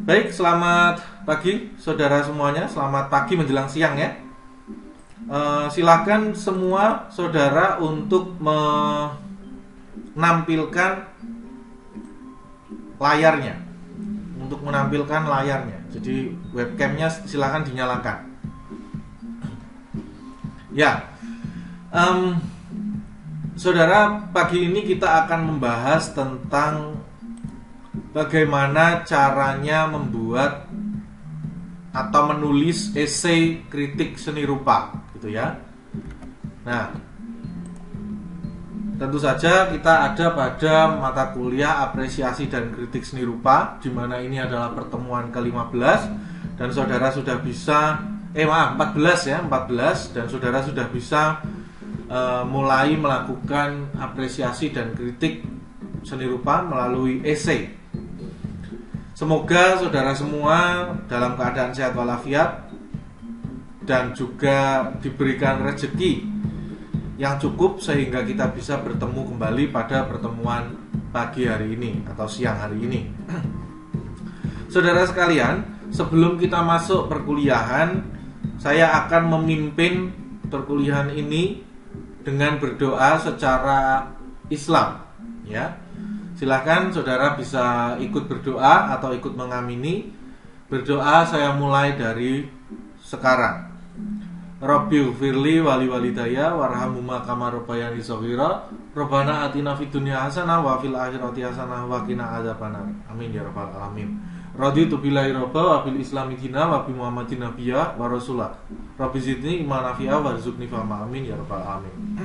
Baik, selamat pagi saudara semuanya. Selamat pagi menjelang siang ya. Silakan semua saudara untuk menampilkan layarnya. Untuk menampilkan layarnya. Jadi webcamnya silakan dinyalakan. Ya, saudara, pagi ini kita akan membahas tentang bagaimana caranya membuat atau menulis esai kritik seni rupa, gitu ya. Nah, tentu saja kita ada pada mata kuliah apresiasi dan kritik seni rupa, di mana ini adalah pertemuan ke-15 dan saudara sudah bisa 14 ya, 14 dan saudara sudah bisa mulai melakukan apresiasi dan kritik seni rupa melalui esai. Semoga saudara semua dalam keadaan sehat walafiat dan juga diberikan rezeki yang cukup sehingga kita bisa bertemu kembali pada pertemuan pagi hari ini atau siang hari ini. Saudara sekalian, sebelum kita masuk perkuliahan, saya akan memimpin perkuliahan ini dengan berdoa secara Islam, ya. Silakan saudara bisa ikut berdoa atau ikut mengamini. Berdoa saya mulai dari sekarang. Rabbighfirli wali walidayya warhamhuma kama rabbayani shaghira. Rabbana atina fid dunya hasanah wa fil akhirati hasanah wa qina adzabannar. Amin ya rabbal alamin. Raditu billahi rabba wa bil islami dina wa bi muhammadin nabiyya wa rasulah. Rabbi zidni ilman nafi'a warzuqni fahma. Amin ya rabbal alamin.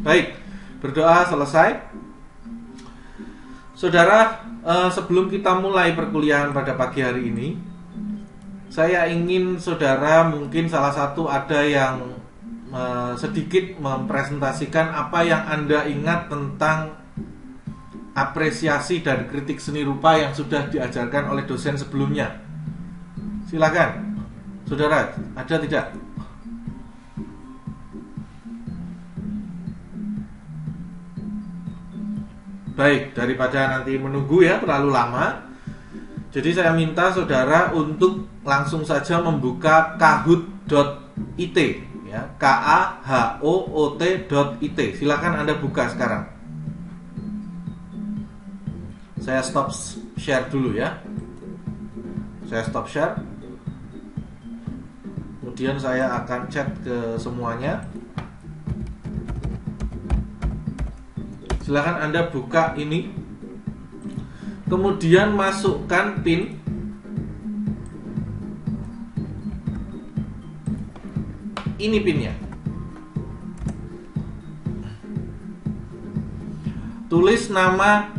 Baik, berdoa selesai. Saudara, sebelum kita mulai perkuliahan pada pagi hari ini, saya ingin saudara mungkin salah satu ada yang sedikit mempresentasikan apa yang Anda ingat tentang apresiasi dan kritik seni rupa yang sudah diajarkan oleh dosen sebelumnya. Silakan, saudara, ada tidak? Baik, daripada nanti menunggu ya terlalu lama, jadi saya minta saudara untuk langsung saja membuka kahoot.it ya, kahoot.it. Silakan Anda buka sekarang. Saya stop share dulu ya. Saya stop share. Kemudian saya akan chat ke semuanya. Silakan Anda buka ini. Kemudian masukkan pin. Ini pinnya. Tulis nama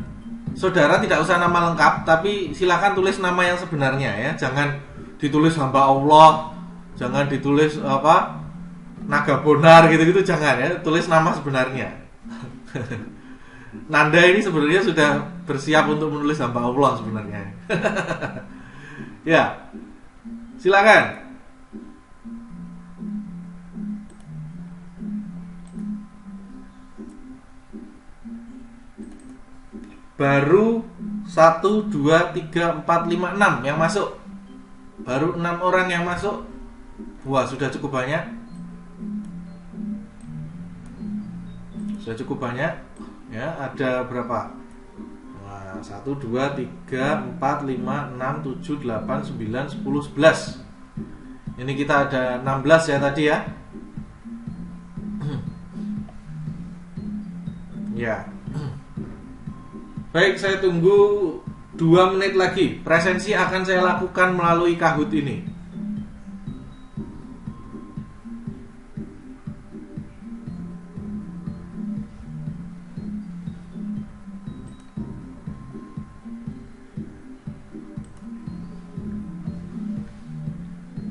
saudara, tidak usah nama lengkap, tapi silakan tulis nama yang sebenarnya ya. Jangan ditulis hamba Allah, jangan ditulis naga bonar gitu-gitu, jangan ya. Tulis nama sebenarnya. Nanda ini sebenarnya sudah bersiap untuk menulis hamba Allah sebenarnya. Ya, silakan. Baru 1, 2, 3, 4, 5, 6 yang masuk. Baru 6 orang yang masuk. Wah, sudah cukup banyak. Sudah cukup banyak. Ya, ada berapa? Nah, 1, 2, 3, 4, 5, 6, 7, 8, 9, 10, 11. Ini kita ada 16 ya tadi ya. Ya. Baik, saya tunggu 2 menit lagi. Presensi akan saya lakukan melalui Kahoot ini.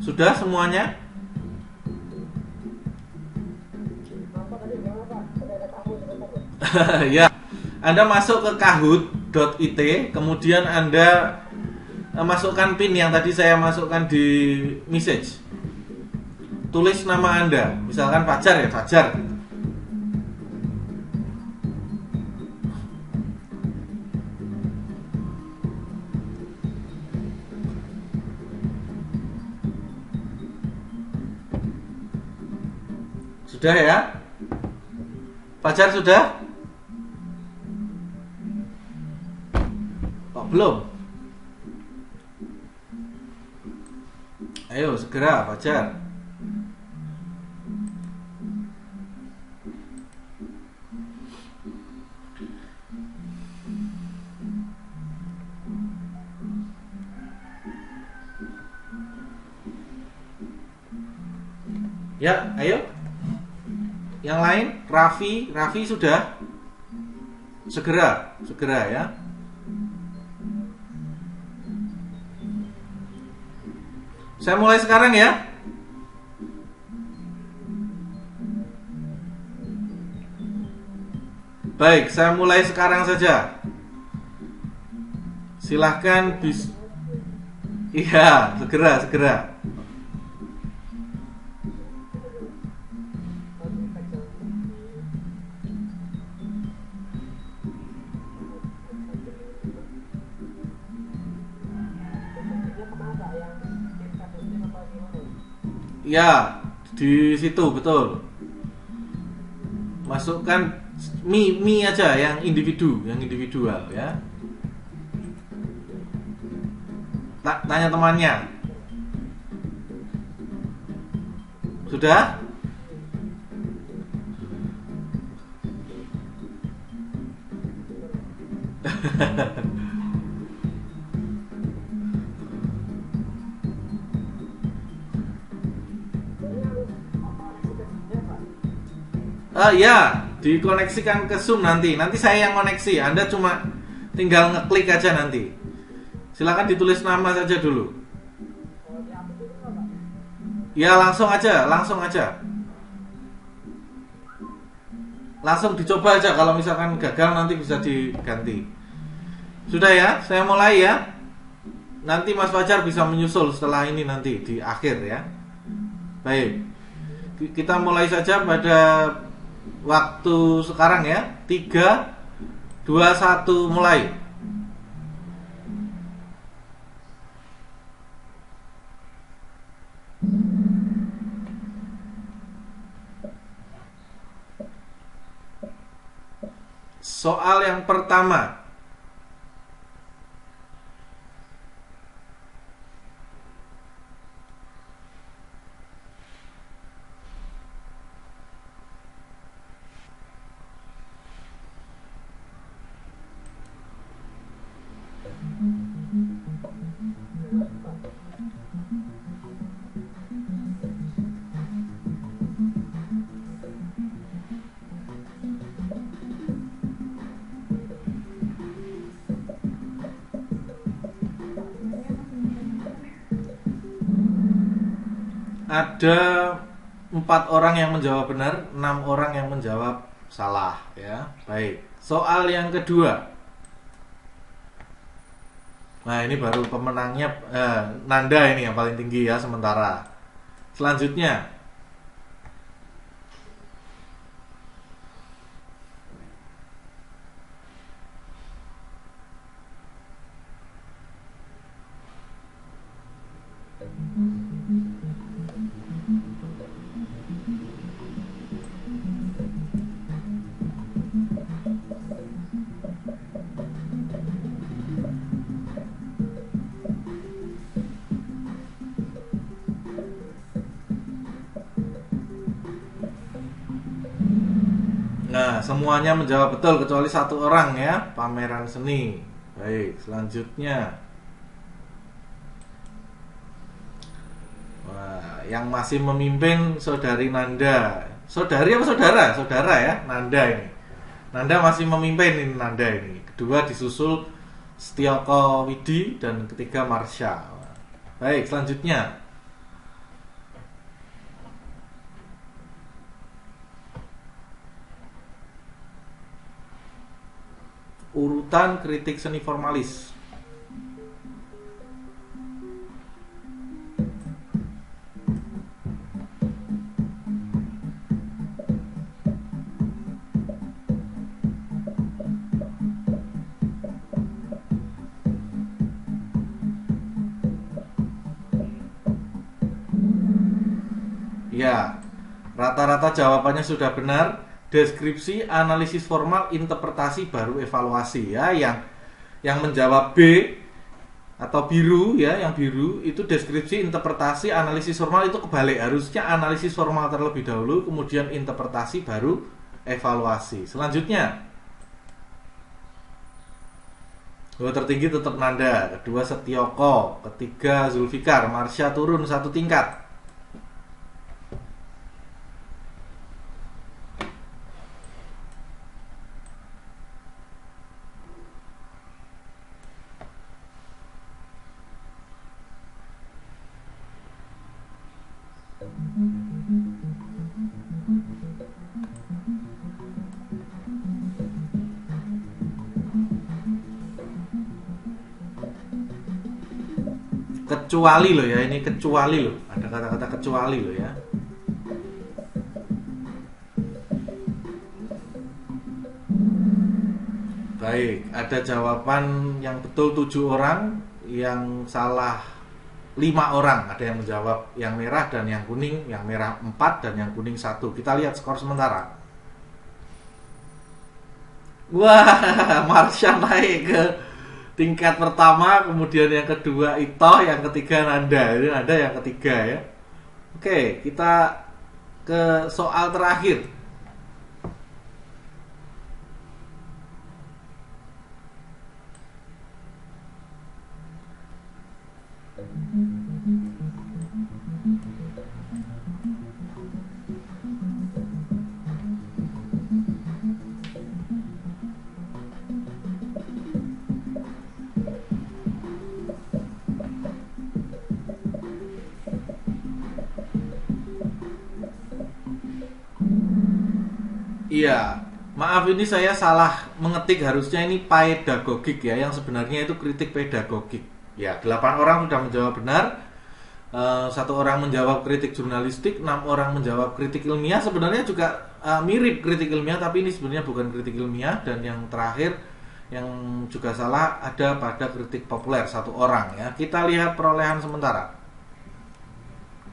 Sudah semuanya? Ya, Anda masuk ke kahoot.it, kemudian Anda masukkan pin yang tadi saya masukkan di message. Tulis nama Anda, misalkan Fajar ya, Fajar. Sudah ya? Fajar sudah? Kok belum? Ayo segera Fajar. Ya, ayo. Yang lain, Raffi sudah? Segera ya. Saya mulai sekarang ya. Baik, saya mulai sekarang saja. Silahkan Iya, segera. Ya, di situ betul. Masukkan mi aja yang individual ya. Tanya temannya. Sudah? Ya, dikoneksikan ke Zoom nanti. Nanti saya yang koneksi. Anda cuma tinggal ngeklik aja nanti. Silakan ditulis nama saja dulu. Ya, langsung aja. Langsung dicoba aja. Kalau misalkan gagal nanti bisa diganti. Sudah ya, saya mulai ya. Nanti Mas Fajar bisa menyusul setelah ini nanti di akhir ya. Baik. Kita mulai saja pada waktu sekarang ya. 3, 2, 1 mulai. Soal yang pertama. Ada 4 orang yang menjawab benar, 6 orang yang menjawab salah ya. Baik. Soal yang kedua. Nah, ini baru pemenangnya Nanda ini yang paling tinggi ya sementara. Selanjutnya. Nah, semuanya menjawab betul kecuali 1 orang ya, pameran seni. Baik, selanjutnya. Wah, yang masih memimpin Saudari Nanda. Saudari apa saudara? Saudara ya, Nanda ini. Nanda masih memimpin ini Nanda ini. Kedua disusul Setioko Widi dan ketiga Marsha. Baik, selanjutnya. Urutan kritik seni formalis. Ya, Rata-rata jawabannya sudah benar. Deskripsi, analisis formal, interpretasi, baru evaluasi ya. Yang menjawab B atau biru ya, yang biru itu deskripsi, interpretasi, analisis formal, itu kebalik. Harusnya analisis formal terlebih dahulu, kemudian interpretasi, baru evaluasi. Selanjutnya, tertinggi tetap Nanda, kedua Setioko, ketiga Zulfikar, Marsha turun satu tingkat. Kecuali loh ya, ini kecuali loh, ada kata-kata kecuali loh ya. Baik, ada jawaban yang betul 7 orang, yang salah 5 orang. Ada yang menjawab yang merah dan yang kuning, yang merah 4 dan yang kuning 1. Kita lihat skor sementara. Wah, Marsha naik ke tingkat pertama, kemudian yang kedua Ito, yang ketiga Nanda. Ini ada yang ketiga ya. Oke, kita ke soal terakhir. Iya, maaf ini saya salah mengetik, harusnya ini pedagogik ya, yang sebenarnya itu kritik pedagogik. Ya, 8 orang sudah menjawab benar, 1 orang menjawab kritik jurnalistik, 6 orang menjawab kritik ilmiah. Sebenarnya juga mirip kritik ilmiah, tapi ini sebenarnya bukan kritik ilmiah. Dan yang terakhir yang juga salah ada pada kritik populer, 1 orang ya. Kita lihat perolehan sementara.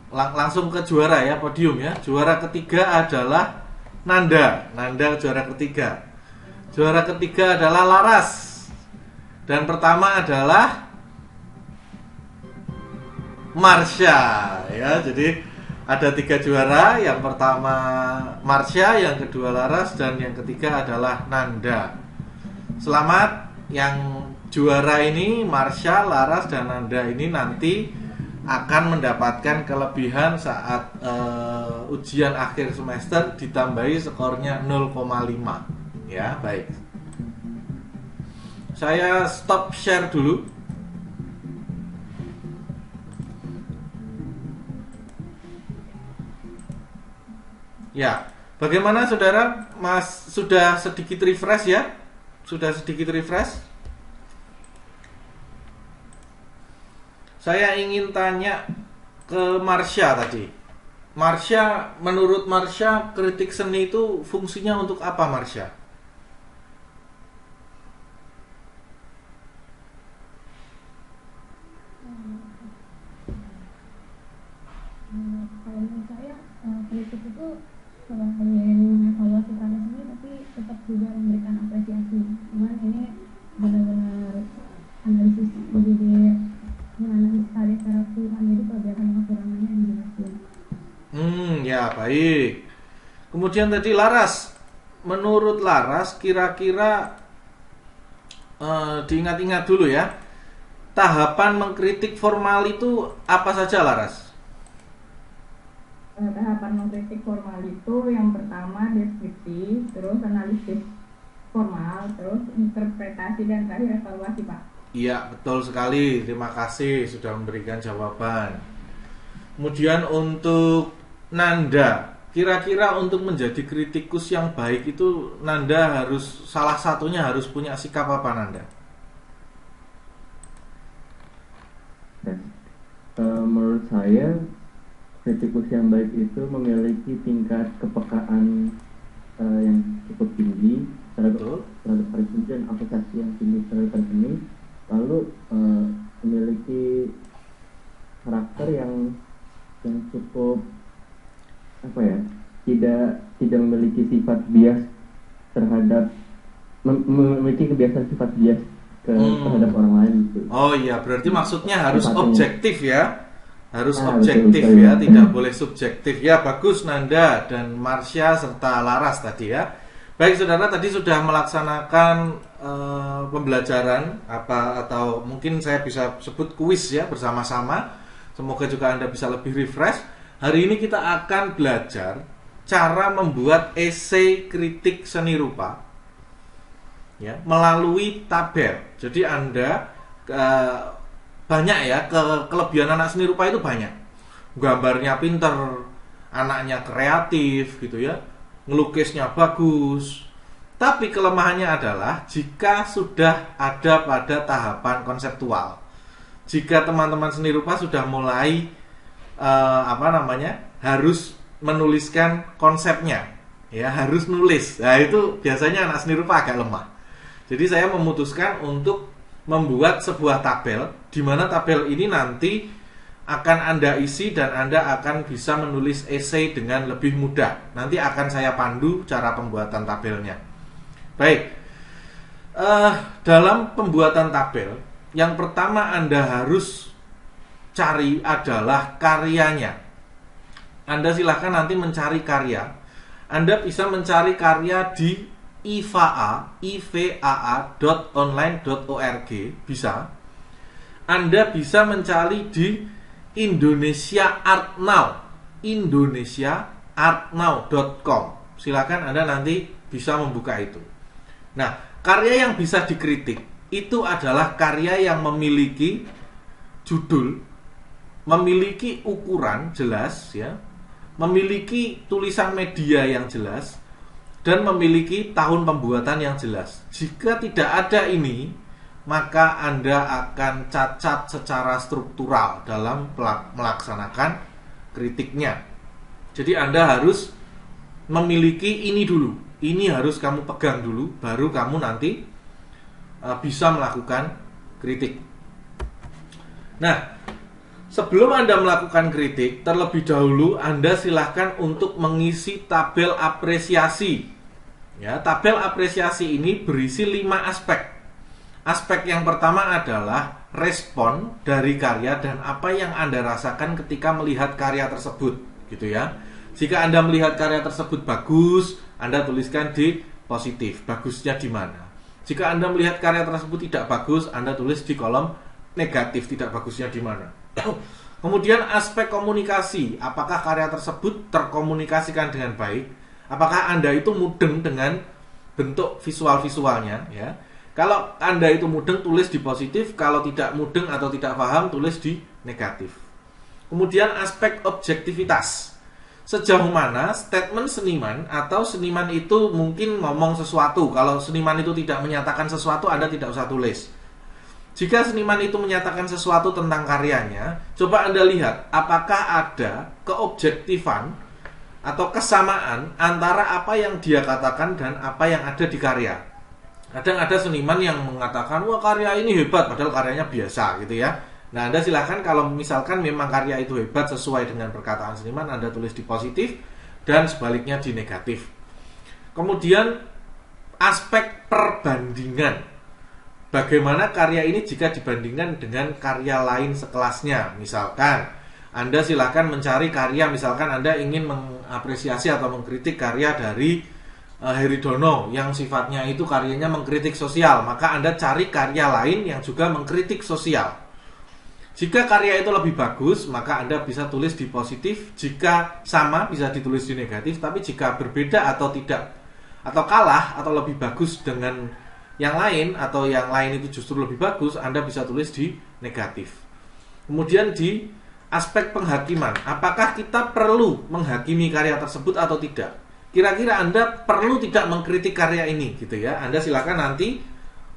Langsung ke juara ya, podium ya. Juara ketiga adalah Nanda juara ketiga. Juara ketiga adalah Laras. Dan pertama adalah Marsha ya. Jadi ada 3 juara. Yang pertama Marsha, yang kedua Laras, dan yang ketiga adalah Nanda. Selamat yang juara ini, Marsha, Laras, dan Nanda ini nanti akan mendapatkan kelebihan saat ujian akhir semester, ditambahi skornya 0,5 ya. Baik, saya stop share dulu. Ya, bagaimana saudara? Mas sudah sedikit refresh ya? Sudah sedikit refresh? Saya ingin tanya ke Marsha tadi. Marsha, menurut Marsha, kritik seni itu fungsinya untuk apa, Marsha? Kalau menurut saya kritik itu selain evaluasi karya seni, tapi tetap juga memberikan apresiasi. Cuman ini benar-benar analisis, jadi menganalisis karya secara keseluruhan, jadi kelebihan dan kekurangannya dijelaskan. Ya baik. Kemudian tadi Laras, menurut Laras kira-kira diingat-ingat dulu ya, tahapan mengkritik formal itu apa saja, Laras? Tahapan mengkritik formal itu yang pertama deskripsi, terus analisis formal, terus interpretasi, dan terakhir evaluasi, Pak. Iya, betul sekali. Terima kasih sudah memberikan jawaban. Kemudian untuk Nanda, kira-kira untuk menjadi kritikus yang baik itu Nanda harus, salah satunya harus punya sikap apa, Nanda? Menurut saya kritikus yang baik itu memiliki tingkat kepekaan yang cukup tinggi terhadap karya seni dan apresiasi yang tinggi terhadap seni, lalu memiliki karakter yang cukup memiliki kebiasaan sifat bias terhadap orang lain gitu. Oh iya, berarti maksudnya harus Sifatnya. objektif ya. Harus Ah, objektif betul, ya, betul. tidak boleh subjektif. Ya, bagus Nanda dan Marsha serta Laras tadi ya. Baik saudara, tadi sudah melaksanakan pembelajaran apa atau mungkin saya bisa sebut kuis ya bersama-sama. Semoga juga Anda bisa lebih refresh. Hari ini kita akan belajar cara membuat esai kritik seni rupa ya melalui tabel. Jadi Anda banyak ya kelebihan anak seni rupa itu banyak. Gambarnya pinter, anaknya kreatif gitu ya. Ngelukisnya bagus. Tapi kelemahannya adalah jika sudah ada pada tahapan konseptual. Jika teman-teman seni rupa sudah mulai harus menuliskan konsepnya, ya harus nulis. Nah itu biasanya anak seni rupa agak lemah. Jadi saya memutuskan untuk membuat sebuah tabel, di mana tabel ini nanti akan Anda isi dan Anda akan bisa menulis esai dengan lebih mudah. Nanti akan saya pandu cara pembuatan tabelnya. Baik, dalam pembuatan tabel, yang pertama Anda harus cari adalah karyanya. Anda silahkan nanti mencari karya. Anda bisa mencari karya di ivaa.online.org bisa. Anda bisa mencari di Indonesia Art Now, indonesiaartnow.com. Silakan Anda nanti bisa membuka itu. Nah, karya yang bisa dikritik itu adalah karya yang memiliki judul, memiliki ukuran jelas ya, memiliki tulisan media yang jelas, dan memiliki tahun pembuatan yang jelas. Jika tidak ada ini, maka Anda akan cacat secara struktural dalam melaksanakan kritiknya. Jadi Anda harus memiliki ini dulu. Ini harus kamu pegang dulu, baru kamu nanti bisa melakukan kritik. Nah, sebelum Anda melakukan kritik, terlebih dahulu Anda silahkan untuk mengisi tabel apresiasi. Ya, tabel apresiasi ini berisi 5 aspek. Aspek yang pertama adalah respon dari karya dan apa yang Anda rasakan ketika melihat karya tersebut, gitu ya. Jika Anda melihat karya tersebut bagus, Anda tuliskan di positif, bagusnya di mana. Jika Anda melihat karya tersebut tidak bagus, Anda tulis di kolom negatif, tidak bagusnya di mana. Kemudian aspek komunikasi, apakah karya tersebut terkomunikasikan dengan baik? Apakah Anda itu mudeng dengan bentuk visual-visualnya ya? Kalau Anda itu mudeng, tulis di positif. Kalau tidak mudeng atau tidak paham, tulis di negatif. Kemudian aspek objektivitas, sejauh mana statement seniman atau seniman itu mungkin ngomong sesuatu. Kalau seniman itu tidak menyatakan sesuatu, Anda tidak usah tulis. Jika seniman itu menyatakan sesuatu tentang karyanya, coba Anda lihat apakah ada keobjektifan atau kesamaan antara apa yang dia katakan dan apa yang ada di karya. Kadang ada seniman yang mengatakan, wah karya ini hebat, padahal karyanya biasa gitu ya. Nah, Anda silahkan kalau misalkan memang karya itu hebat sesuai dengan perkataan seniman, Anda tulis di positif dan sebaliknya di negatif. Kemudian aspek perbandingan. Bagaimana karya ini jika dibandingkan dengan karya lain sekelasnya. Misalkan Anda silahkan mencari karya, misalkan Anda ingin mengapresiasi atau mengkritik karya dari Heri Dono yang sifatnya itu karyanya mengkritik sosial, maka Anda cari karya lain yang juga mengkritik sosial. Jika karya itu lebih bagus, maka Anda bisa tulis di positif. Jika sama, bisa ditulis di negatif. Tapi jika berbeda atau tidak, atau kalah, atau lebih bagus dengan yang lain, atau yang lain itu justru lebih bagus, Anda bisa tulis di negatif. Kemudian di aspek penghakiman, apakah kita perlu menghakimi karya tersebut atau tidak? Kira-kira Anda perlu tidak mengkritik karya ini, gitu ya? Anda silakan nanti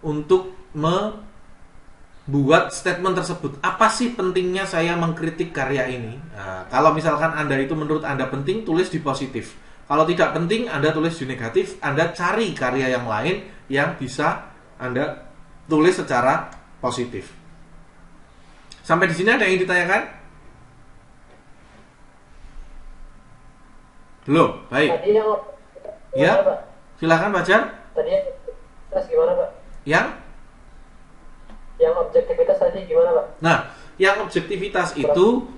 untuk buat statement tersebut. Apa sih pentingnya saya mengkritik karya ini? Nah, kalau misalkan Anda itu menurut Anda penting, tulis di positif. Kalau tidak penting, Anda tulis di negatif. Anda cari karya yang lain yang bisa Anda tulis secara positif. Sampai di sini ada yang ditanyakan? Belum? Baik. Tadi yang Ya, silakan Pak Jan. tadi Terus gimana Pak? Yang objektivitas tadi gimana Pak? Nah, yang objektivitas itu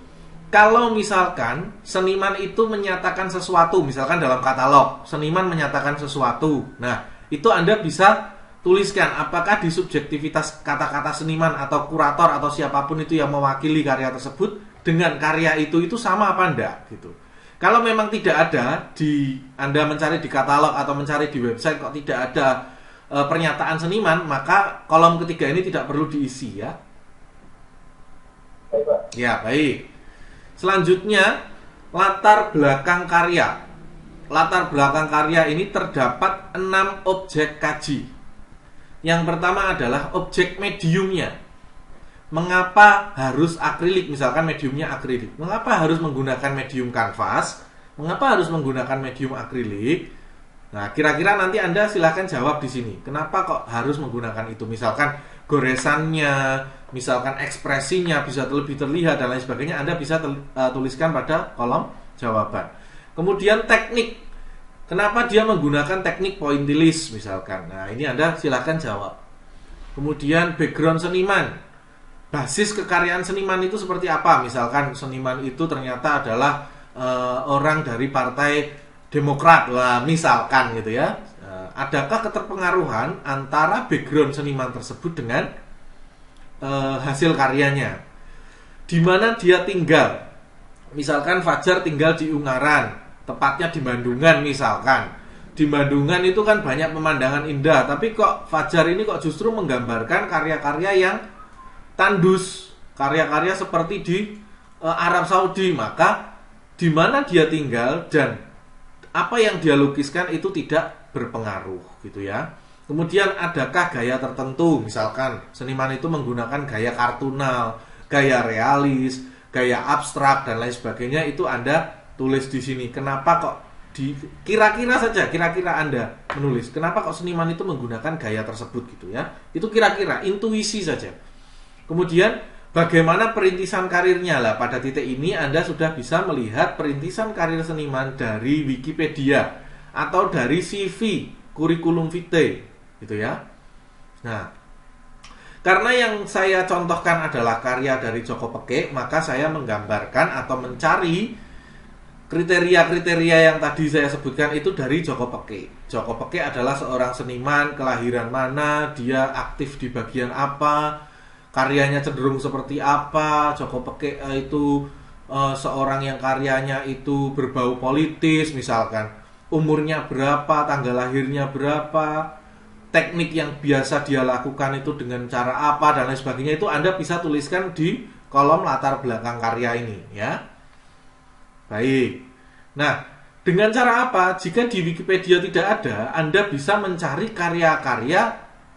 kalau misalkan seniman itu menyatakan sesuatu, misalkan dalam katalog, seniman menyatakan sesuatu. Nah, itu Anda bisa tuliskan apakah di subjektivitas kata-kata seniman atau kurator atau siapapun itu yang mewakili karya tersebut dengan karya itu sama apa enggak gitu. Kalau memang tidak ada di Anda mencari di katalog atau mencari di website kok tidak ada pernyataan seniman, maka kolom ketiga ini tidak perlu diisi ya. Baik Pak. Ya, baik. Selanjutnya, latar belakang karya. Latar belakang karya ini terdapat 6 objek kaji. Yang pertama adalah objek mediumnya. Mengapa harus akrilik? Misalkan mediumnya akrilik. Mengapa harus menggunakan medium kanvas? Mengapa harus menggunakan medium akrilik? Nah, kira-kira nanti Anda silahkan jawab di sini. Kenapa kok harus menggunakan itu? Misalkan goresannya, misalkan ekspresinya bisa lebih terlihat dan lain sebagainya, Anda bisa tuliskan pada kolom jawaban. Kemudian teknik, kenapa dia menggunakan teknik pointillist misalkan. Nah, ini Anda silahkan jawab. Kemudian background seniman, basis kekaryaan seniman itu seperti apa. Misalkan seniman itu ternyata adalah orang dari partai Demokrat lah, misalkan gitu ya. Adakah keterpengaruhan antara background seniman tersebut dengan hasil karyanya? Di mana dia tinggal? Misalkan Fajar tinggal di Ungaran, tepatnya di Bandungan misalkan. Di Bandungan itu kan banyak pemandangan indah, tapi kok Fajar ini kok justru menggambarkan karya-karya yang tandus, karya-karya seperti di Arab Saudi. Maka di mana dia tinggal dan apa yang dia lukiskan itu tidak berpengaruh gitu ya. Kemudian adakah gaya tertentu, misalkan seniman itu menggunakan gaya kartunal, gaya realis, gaya abstrak dan lain sebagainya, itu Anda tulis di sini. Kenapa kok kira-kira saja, kira-kira Anda menulis kenapa kok seniman itu menggunakan gaya tersebut gitu ya. Itu kira-kira, intuisi saja. Kemudian bagaimana perintisan karirnya lah. Pada titik ini Anda sudah bisa melihat perintisan karir seniman dari Wikipedia atau dari CV, kurikulum vitae gitu ya. Nah, karena yang saya contohkan adalah karya dari Joko Peke, maka saya menggambarkan atau mencari kriteria-kriteria yang tadi saya sebutkan itu dari Joko Peke. Joko Peke adalah seorang seniman, kelahiran mana, dia aktif di bagian apa, karyanya cenderung seperti apa. Joko Peke itu seorang yang karyanya itu berbau politis misalkan. Umurnya berapa, tanggal lahirnya berapa, teknik yang biasa dia lakukan itu dengan cara apa dan lain sebagainya, itu Anda bisa tuliskan di kolom latar belakang karya ini ya. Baik. Nah, dengan cara apa? Jika di Wikipedia tidak ada, Anda bisa mencari karya-karya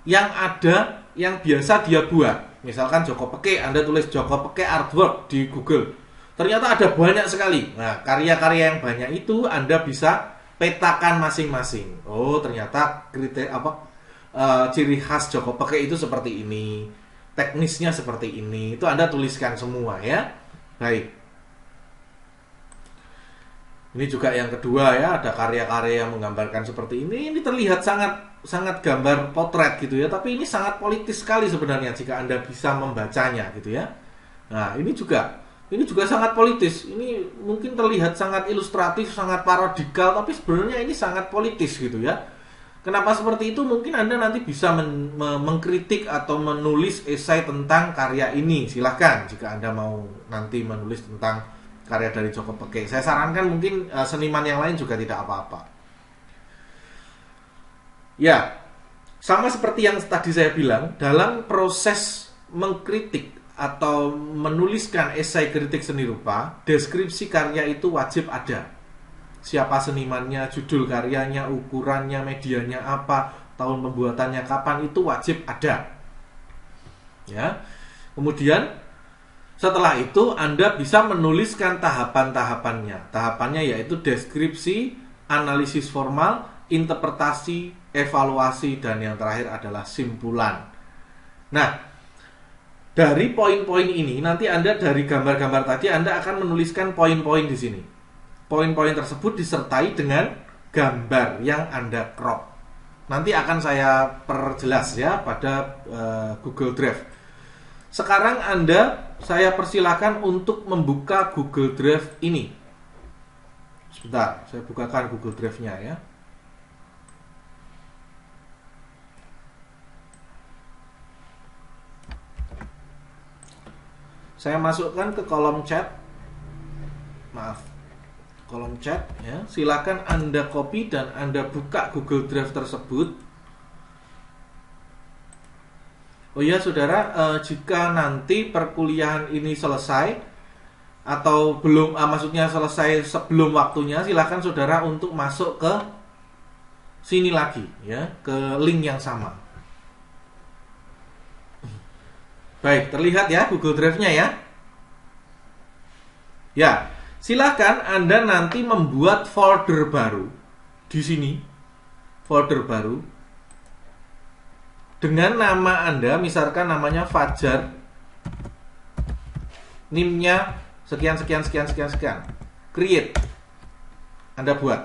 yang ada yang biasa dia buat. Misalkan Joko Peke, Anda tulis Joko Peke artwork di Google. Ternyata ada banyak sekali. Nah, karya-karya yang banyak itu Anda bisa petakan masing-masing. Oh, ternyata ciri khas Joko Peke itu seperti ini, teknisnya seperti ini. Itu Anda tuliskan semua ya. Baik. Ini juga yang kedua ya, ada karya-karya yang menggambarkan seperti ini. Ini terlihat sangat gambar potret gitu ya, tapi ini sangat politis sekali sebenarnya jika Anda bisa membacanya gitu ya. Nah, ini juga sangat politis. Ini mungkin terlihat sangat ilustratif, sangat parodikal, tapi sebenarnya ini sangat politis gitu ya. Kenapa seperti itu? Mungkin Anda nanti bisa mengkritik atau menulis esai tentang karya ini. Silahkan jika Anda mau nanti menulis tentang karya dari Joko Peke. Saya sarankan mungkin seniman yang lain juga tidak apa-apa. Ya, sama seperti yang tadi saya bilang, dalam proses mengkritik atau menuliskan esai kritik seni rupa, deskripsi karya itu wajib ada. Siapa senimannya, judul karyanya, ukurannya, medianya apa, tahun pembuatannya kapan, itu wajib ada. Ya. Kemudian setelah itu Anda bisa menuliskan tahapan-tahapannya. Tahapannya yaitu deskripsi, analisis formal, interpretasi, evaluasi, dan yang terakhir adalah simpulan. Nah, dari poin-poin ini nanti Anda dari gambar-gambar tadi Anda akan menuliskan poin-poin di sini. Poin-poin tersebut disertai dengan gambar yang Anda crop. nanti akan saya perjelas ya pada Google Drive. Sekarang saya persilahkan untuk membuka Google Drive ini. Sebentar, saya bukakan Google Drive-nya ya. Saya masukkan ke kolom chat. Kolom chat ya. Silakan Anda copy dan Anda buka Google Drive tersebut. Oh ya saudara, jika nanti perkuliahan ini selesai atau belum, maksudnya selesai sebelum waktunya, silakan saudara untuk masuk ke sini lagi ya, ke link yang sama. Baik, terlihat ya Google Drive-nya ya. Ya, silakan Anda nanti membuat folder baru di sini, folder baru dengan nama Anda, misalkan namanya Fajar, NIM-nya sekian, create, Anda buat,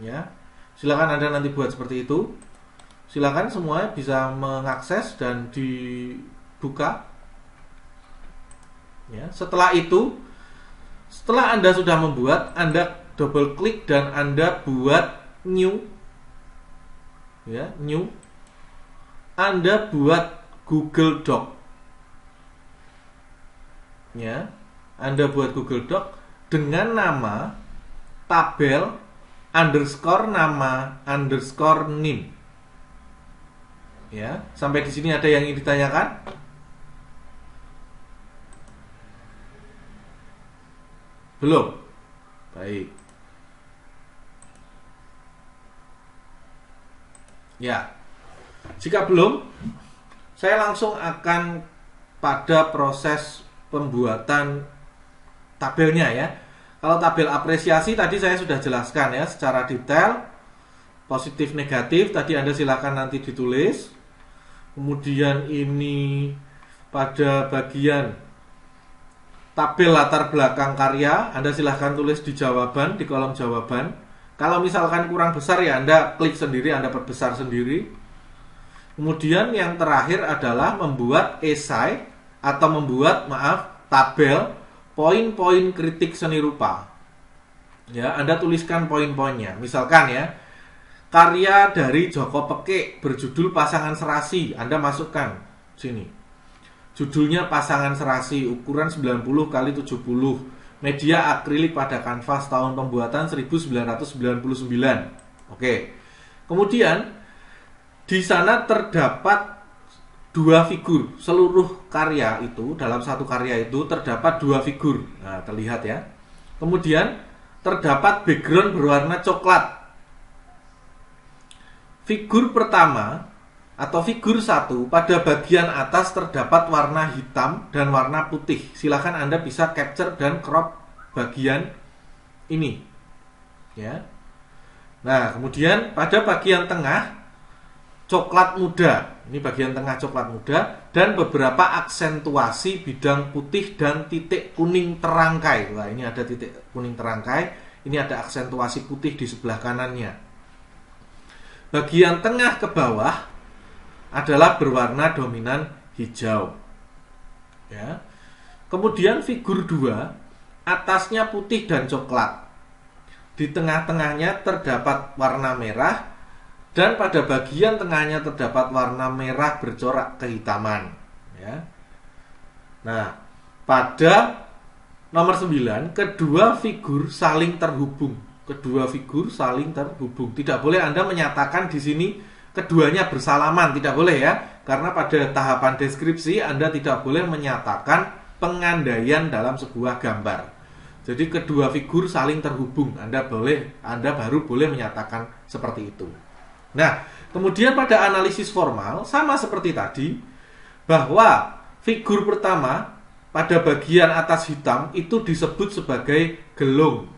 ya. Silakan Anda nanti buat seperti itu. Silakan semua bisa mengakses dan dibuka. Ya, setelah itu, setelah Anda sudah membuat, Anda double klik dan Anda buat new, ya, new. Anda buat Google Doc, ya. Anda buat Google Doc dengan nama tabel underscore nama underscore NIM. Ya, sampai di sini ada yang ingin ditanyakan? Belum? Baik. Ya. Jika belum, saya langsung akan pada proses pembuatan tabelnya ya. Kalau tabel apresiasi tadi saya sudah jelaskan ya secara detail, positif negatif tadi Anda silakan nanti ditulis. Kemudian ini pada bagian tabel latar belakang karya, Anda silahkan tulis di jawaban, di kolom jawaban. Kalau misalkan kurang besar ya Anda klik sendiri, Anda perbesar sendiri. Kemudian yang terakhir adalah membuat esai atau membuat tabel poin-poin kritik seni rupa. Ya, Anda tuliskan poin-poinnya. Misalkan ya, karya dari Joko Peke berjudul Pasangan Serasi, Anda masukkan sini. Judulnya Pasangan Serasi, ukuran 90 x 70, media akrilik pada kanvas, tahun pembuatan 1999. Oke. Kemudian di sana terdapat dua figur. Seluruh karya itu, dalam satu karya itu terdapat dua figur. Nah, terlihat ya. Kemudian terdapat background berwarna coklat. Figur pertama atau figur 1 pada bagian atas terdapat warna hitam dan warna putih. Silakan Anda bisa capture dan crop bagian ini. Ya. Nah, kemudian pada bagian tengah coklat muda, ini bagian tengah coklat muda, dan beberapa aksentuasi bidang putih dan titik kuning terangkai. Wah, ini ada titik kuning terangkai, ini ada aksentuasi putih di sebelah kanannya. Bagian tengah ke bawah adalah berwarna dominan hijau. Ya. Kemudian figur 2, atasnya putih dan coklat. Di tengah-tengahnya terdapat warna merah, dan pada bagian tengahnya terdapat warna merah bercorak kehitaman. Ya. Nah, pada nomor 9, kedua figur saling terhubung. Kedua figur saling terhubung. Tidak boleh Anda menyatakan di sini keduanya bersalaman, tidak boleh ya. Karena pada tahapan deskripsi Anda tidak boleh menyatakan pengandaian dalam sebuah gambar. Jadi kedua figur saling terhubung. Anda baru boleh menyatakan seperti itu. Nah, kemudian pada analisis formal sama seperti tadi, bahwa figur pertama pada bagian atas hitam itu disebut sebagai gelung.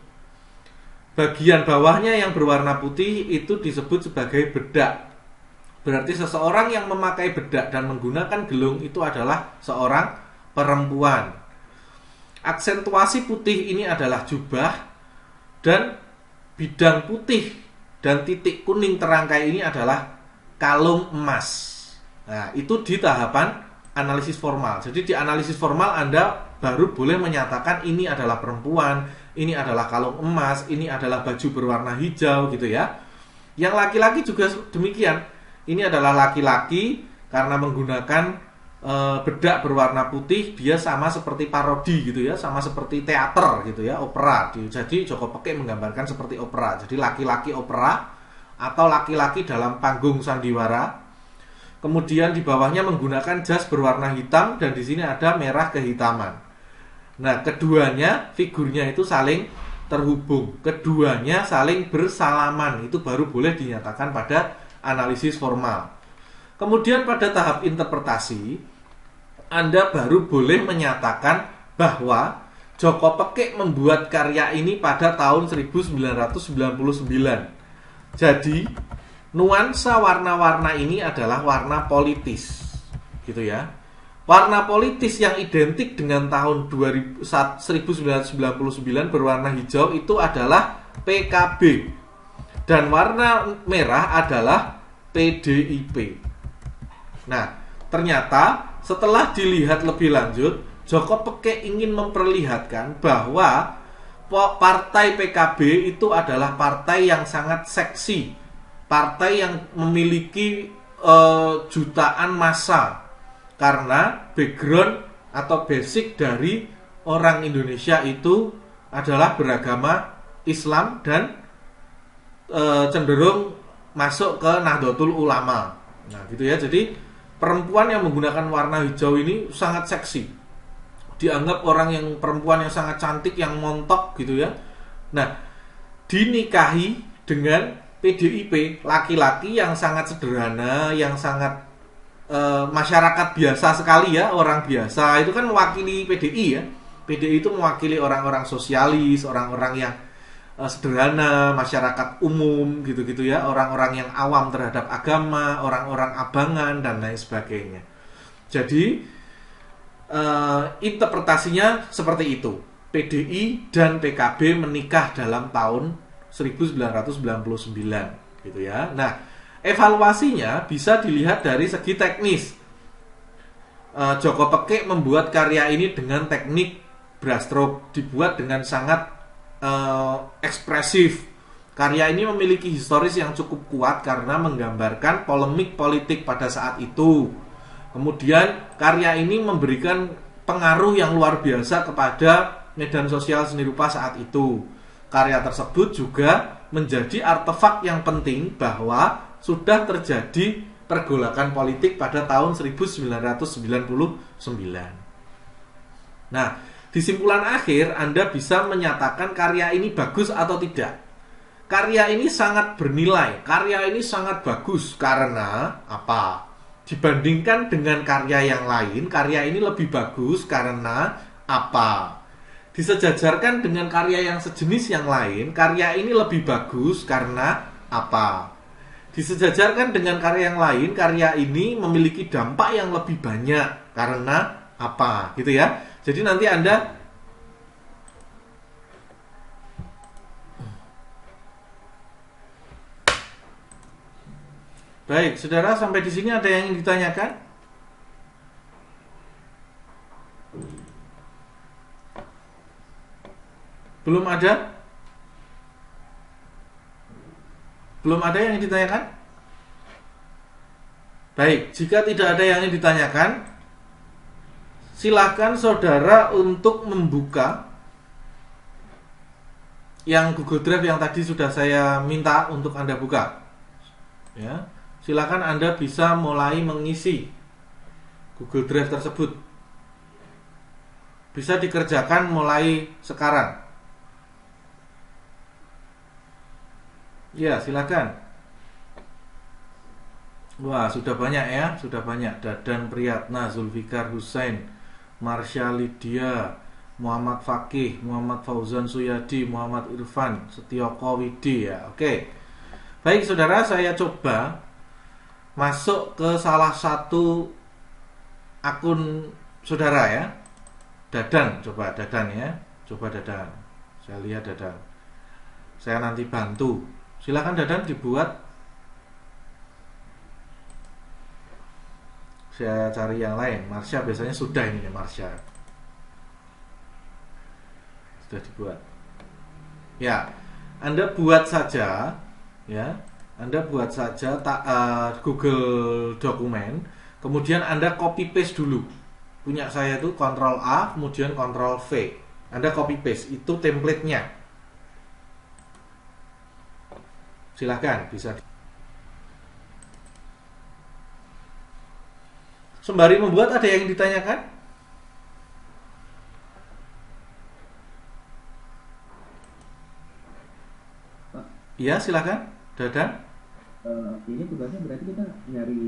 Bagian bawahnya yang berwarna putih itu disebut sebagai bedak. Berarti seseorang yang memakai bedak dan menggunakan gelung itu adalah seorang perempuan. Aksentuasi putih ini adalah jubah, dan bidang putih dan titik kuning terangkai ini adalah kalung emas. Nah, itu di tahapan analisis formal. Jadi di analisis formal Anda baru boleh menyatakan ini adalah perempuan, ini adalah kalung emas, ini adalah baju berwarna hijau gitu ya. Yang laki-laki juga demikian. Ini adalah laki-laki karena menggunakan bedak berwarna putih, dia sama seperti parodi gitu ya, sama seperti teater gitu ya, opera. Jadi Joko Pekik menggambarkan seperti opera. Jadi laki-laki opera atau laki-laki dalam panggung sandiwara. Kemudian di bawahnya menggunakan jas berwarna hitam dan di sini ada merah kehitaman. Nah, keduanya figurnya itu saling terhubung, keduanya saling bersalaman. Itu baru boleh dinyatakan pada analisis formal. Kemudian pada tahap interpretasi Anda baru boleh menyatakan bahwa Joko Pekik membuat karya ini pada tahun 1999. Jadi nuansa warna-warna ini adalah warna politis, gitu ya. Warna politis yang identik dengan tahun 1999 berwarna hijau itu adalah PKB, dan warna merah adalah PDIP. Nah, ternyata setelah dilihat lebih lanjut, Joko Pekik ingin memperlihatkan bahwa partai PKB itu adalah partai yang sangat seksi, partai yang memiliki jutaan massa, karena background atau basic dari orang Indonesia itu adalah beragama Islam dan cenderung masuk ke Nahdlatul Ulama. Nah, gitu ya. Jadi perempuan yang menggunakan warna hijau ini sangat seksi, dianggap orang yang perempuan yang sangat cantik, yang montok gitu ya. Nah, dinikahi dengan PDIP, laki-laki yang sangat sederhana, yang sangat masyarakat biasa sekali ya, orang biasa. Itu kan mewakili PDI ya. PDI itu mewakili orang-orang sosialis, orang-orang yang sederhana, masyarakat umum gitu-gitu ya, orang-orang yang awam terhadap agama, orang-orang abangan dan lain sebagainya. Jadi interpretasinya seperti itu. PDI dan PKB menikah dalam tahun 1999 gitu ya. Nah, evaluasinya bisa dilihat dari segi teknis. Joko Pekik membuat karya ini dengan teknik brushstroke, dibuat dengan sangat ekspresif. Karya ini memiliki historis yang cukup kuat karena menggambarkan polemik politik pada saat itu. Kemudian karya ini memberikan pengaruh yang luar biasa kepada medan sosial seni rupa saat itu. Karya tersebut juga menjadi artefak yang penting bahwa sudah terjadi pergolakan politik pada tahun 1999. Nah, di simpulan akhir Anda bisa menyatakan karya ini bagus atau tidak. Karya ini sangat bernilai, karya ini sangat bagus karena apa? Dibandingkan dengan karya yang lain, karya ini lebih bagus karena apa? Disejajarkan dengan karya yang sejenis yang lain, karya ini lebih bagus karena apa? Disejajarkan dengan karya yang lain, karya ini memiliki dampak yang lebih banyak karena apa? Gitu ya. Jadi nanti Anda baik, saudara, sampai di sini ada yang ingin ditanyakan? Belum ada? Belum ada yang ingin ditanyakan? Baik, jika tidak ada yang ingin ditanyakan, silakan saudara untuk membuka yang Google Drive yang tadi sudah saya minta untuk Anda buka. Ya, silakan Anda bisa mulai mengisi Google Drive tersebut. Bisa dikerjakan mulai sekarang. Ya, silakan. Wah, sudah banyak ya, sudah banyak. Dadan Priyatna, Zulfikar Hussein, Marsha Lydia, Muhammad Fakih, Muhammad Fauzan Suyadi, Muhammad Irfan, Setioko Widi ya. Oke. Baik saudara, saya coba masuk ke salah satu akun saudara ya. Dadan, coba Dadan ya. Coba Dadan. Saya lihat Dadan. Saya nanti bantu Silakan Dadan dibuat. Saya cari yang lain. Marsha biasanya sudah ini ya, Marsha. Sudah dibuat. Ya, Anda buat saja ya. Anda buat saja Google dokumen, kemudian Anda copy paste dulu. Punya saya itu Ctrl A, kemudian Ctrl V. Anda copy paste, itu template-nya. Silahkan, bisa. Sembari membuat, ada yang ditanyakan? Iya, silakan. Dadan. Ini tugasnya berarti kita nyari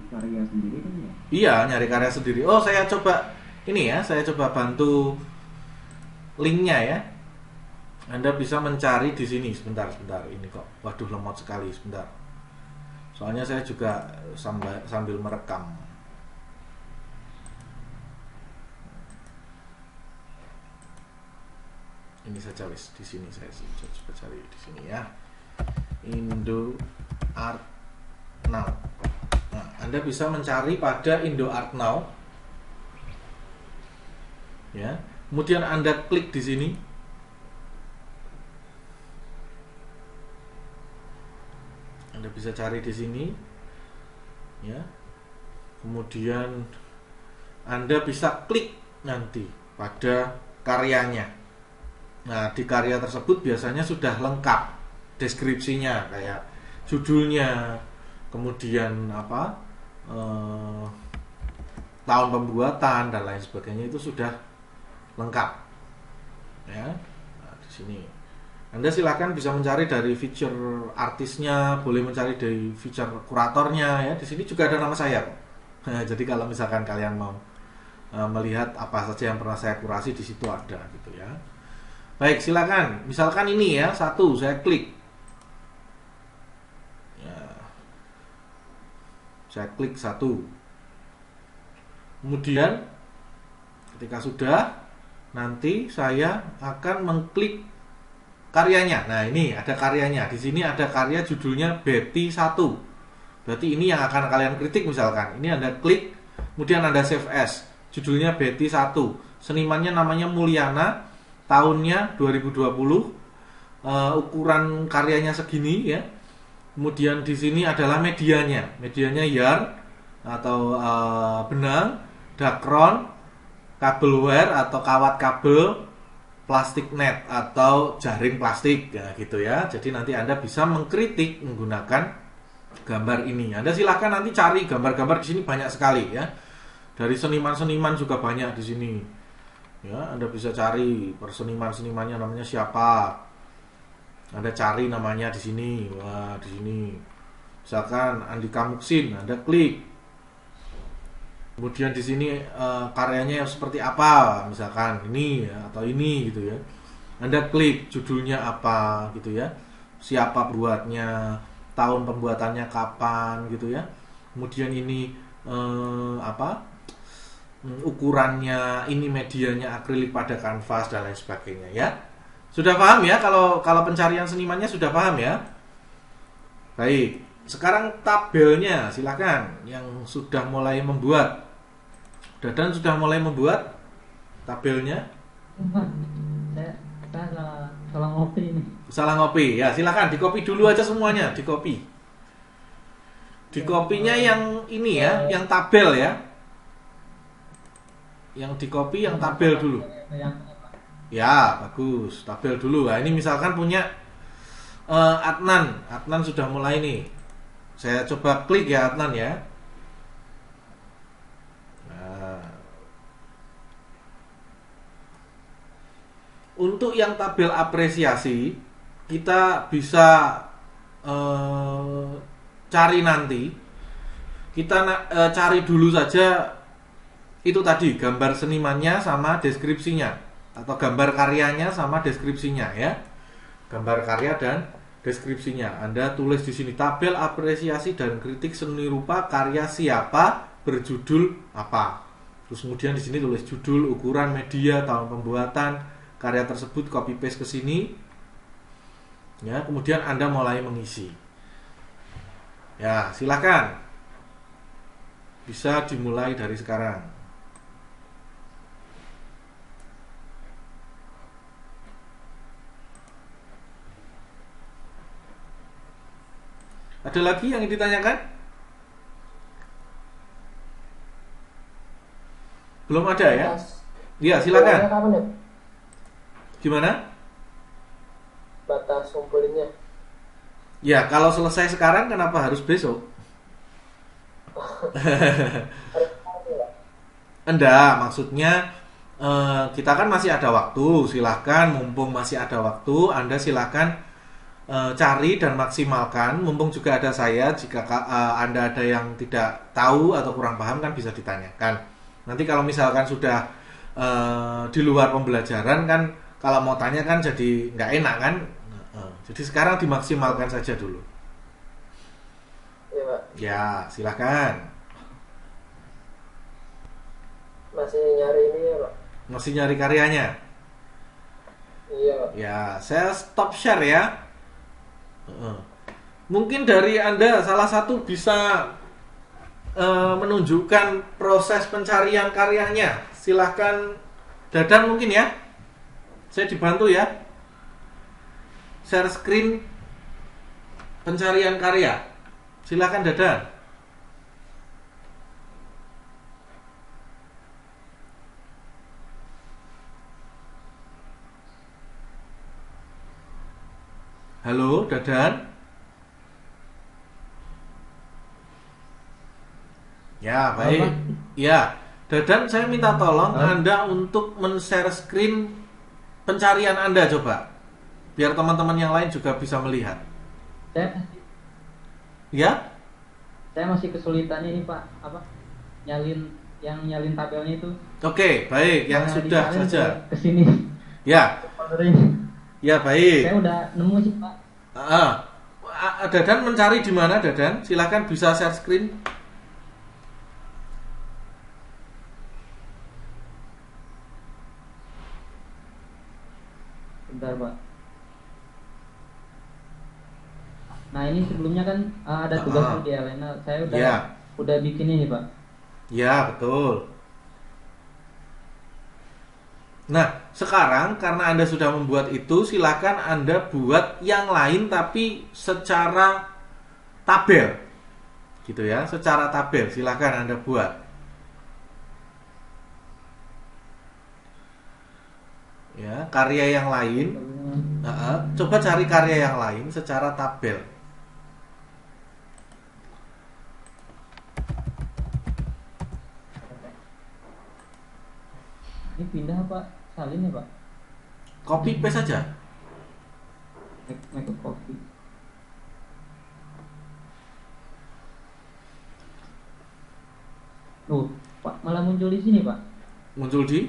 karya sendiri kan ya? Iya, nyari karya sendiri. Oh, saya coba ini ya, saya coba bantu linknya ya. Anda bisa mencari di sini. Sebentar. Ini kok, waduh lemot sekali. Sebentar. Soalnya saya juga sambil merekam. Ini saja wis di sini, saya coba cari di sini ya. Indo Art Now. Nah, Anda bisa mencari pada Indo Art Now. Ya. Kemudian Anda klik di sini. Anda bisa cari di sini. Ya. Kemudian Anda bisa klik nanti pada karyanya. Nah, di karya tersebut biasanya sudah lengkap deskripsinya, kayak judulnya, kemudian tahun pembuatan dan lain sebagainya, itu sudah lengkap. Ya, nah, di sini Anda silakan bisa mencari dari feature artisnya, boleh mencari dari feature kuratornya. Ya, di sini juga ada nama saya. Nah, jadi kalau misalkan kalian mau melihat apa saja yang pernah saya kurasi, di situ ada gitu ya. Baik, silakan. Misalkan ini ya, satu, saya klik. Ya. Saya klik satu. Kemudian ketika sudah, nanti saya akan mengklik karyanya. Nah, ini ada karyanya. Di sini ada karya judulnya Betty 1. Berarti ini yang akan kalian kritik misalkan. Ini Anda klik, kemudian Anda save as. Judulnya Betty 1. Senimannya namanya Mulyana. Tahunnya 2020, ukuran karyanya segini ya. Kemudian di sini adalah medianya yarn atau benang, dakron, kabel wire atau kawat kabel, plastik net atau jaring plastik ya, gitu ya. Jadi nanti Anda bisa mengkritik menggunakan gambar ini. Anda silakan nanti cari gambar-gambar di sini, banyak sekali ya. Dari seniman-seniman juga banyak di sini. Ya, Anda bisa cari perseniman-senimannya namanya siapa. Anda cari namanya di sini. Wah, di sini. Misalkan Andika Muksin, Anda klik. Kemudian di sini karyanya seperti apa? Misalkan ini ya, atau ini gitu ya. Anda klik judulnya apa gitu ya. Siapa buatnya, tahun pembuatannya kapan gitu ya. Kemudian ini ukurannya, ini medianya akrilik pada kanvas dan lain sebagainya ya. Sudah paham ya, kalau pencarian senimannya sudah paham ya. Baik, sekarang tabelnya silakan yang sudah mulai membuat. Dadan sudah mulai membuat tabelnya. Saya salah ngopi ini. Salah ngopi ya, silakan dikopi dulu aja semuanya, dikopi. Dikopinya yang ini ya, yang tabel ya. Yang dikopi yang tabel dulu. Ya, bagus. Tabel dulu. Nah, ini misalkan punya Adnan. Adnan sudah mulai nih. Saya coba klik ya Adnan ya. Nah. Untuk yang tabel apresiasi, kita bisa cari nanti. Kita cari dulu saja itu tadi gambar senimannya sama deskripsinya, atau gambar karyanya sama deskripsinya ya. Gambar karya dan deskripsinya. Anda tulis di sini tabel apresiasi dan kritik seni rupa karya siapa berjudul apa. Terus kemudian di sini tulis judul, ukuran, media, tahun pembuatan karya tersebut, copy paste ke sini. Ya, kemudian Anda mulai mengisi. Ya, silakan. Bisa dimulai dari sekarang. Ada lagi yang ditanyakan? Belum ada ya? Iya, silakan. Kapan ya? Gimana? Batas ngumpulinnya. Ya, kalau selesai sekarang kenapa harus besok? Enggak, maksudnya kita kan masih ada waktu. Silahkan, mumpung masih ada waktu, Anda silahkan cari dan maksimalkan. Mumpung juga ada saya, jika Anda ada yang tidak tahu atau kurang paham kan bisa ditanyakan. Nanti kalau misalkan sudah di luar pembelajaran kan, kalau mau tanya kan jadi nggak enak kan. Jadi sekarang dimaksimalkan saja dulu. Iya, Pak. Ya, silahkan. Masih nyari ini ya, Pak? Masih nyari karyanya? Iya, Pak. Ya, saya stop share ya. Mungkin dari Anda salah satu bisa menunjukkan proses pencarian karyanya. Silahkan Dadan mungkin ya. Saya dibantu ya. Share screen pencarian karya. Silahkan Dadan. Halo, Dadan. Ya, baik. Ya, Dadan, saya minta tolong Anda untuk men-share screen pencarian Anda coba. Biar teman-teman yang lain juga bisa melihat. Ya? Saya masih kesulitan ini Pak, apa? Nyalin tabelnya itu. Oke, baik, yang sudah saja. Ke sini. Ya. Ya, baik. Saya udah nemu sih, Pak. Dadan mencari di mana, Dadan? Silakan bisa share screen. Bentar, Pak. Nah, ini sebelumnya kan ada tugas di Elena. Saya udah bikin ini, Pak. Ya, betul. Nah, sekarang karena Anda sudah membuat itu, silakan Anda buat yang lain tapi secara tabel. Gitu ya, secara tabel silakan Anda buat. Ya, karya yang lain. Coba cari karya yang lain secara tabel. Ini pindah Pak, salin ya Pak? Copy paste saja. Make a copy. Pak malah muncul di sini Pak. Muncul di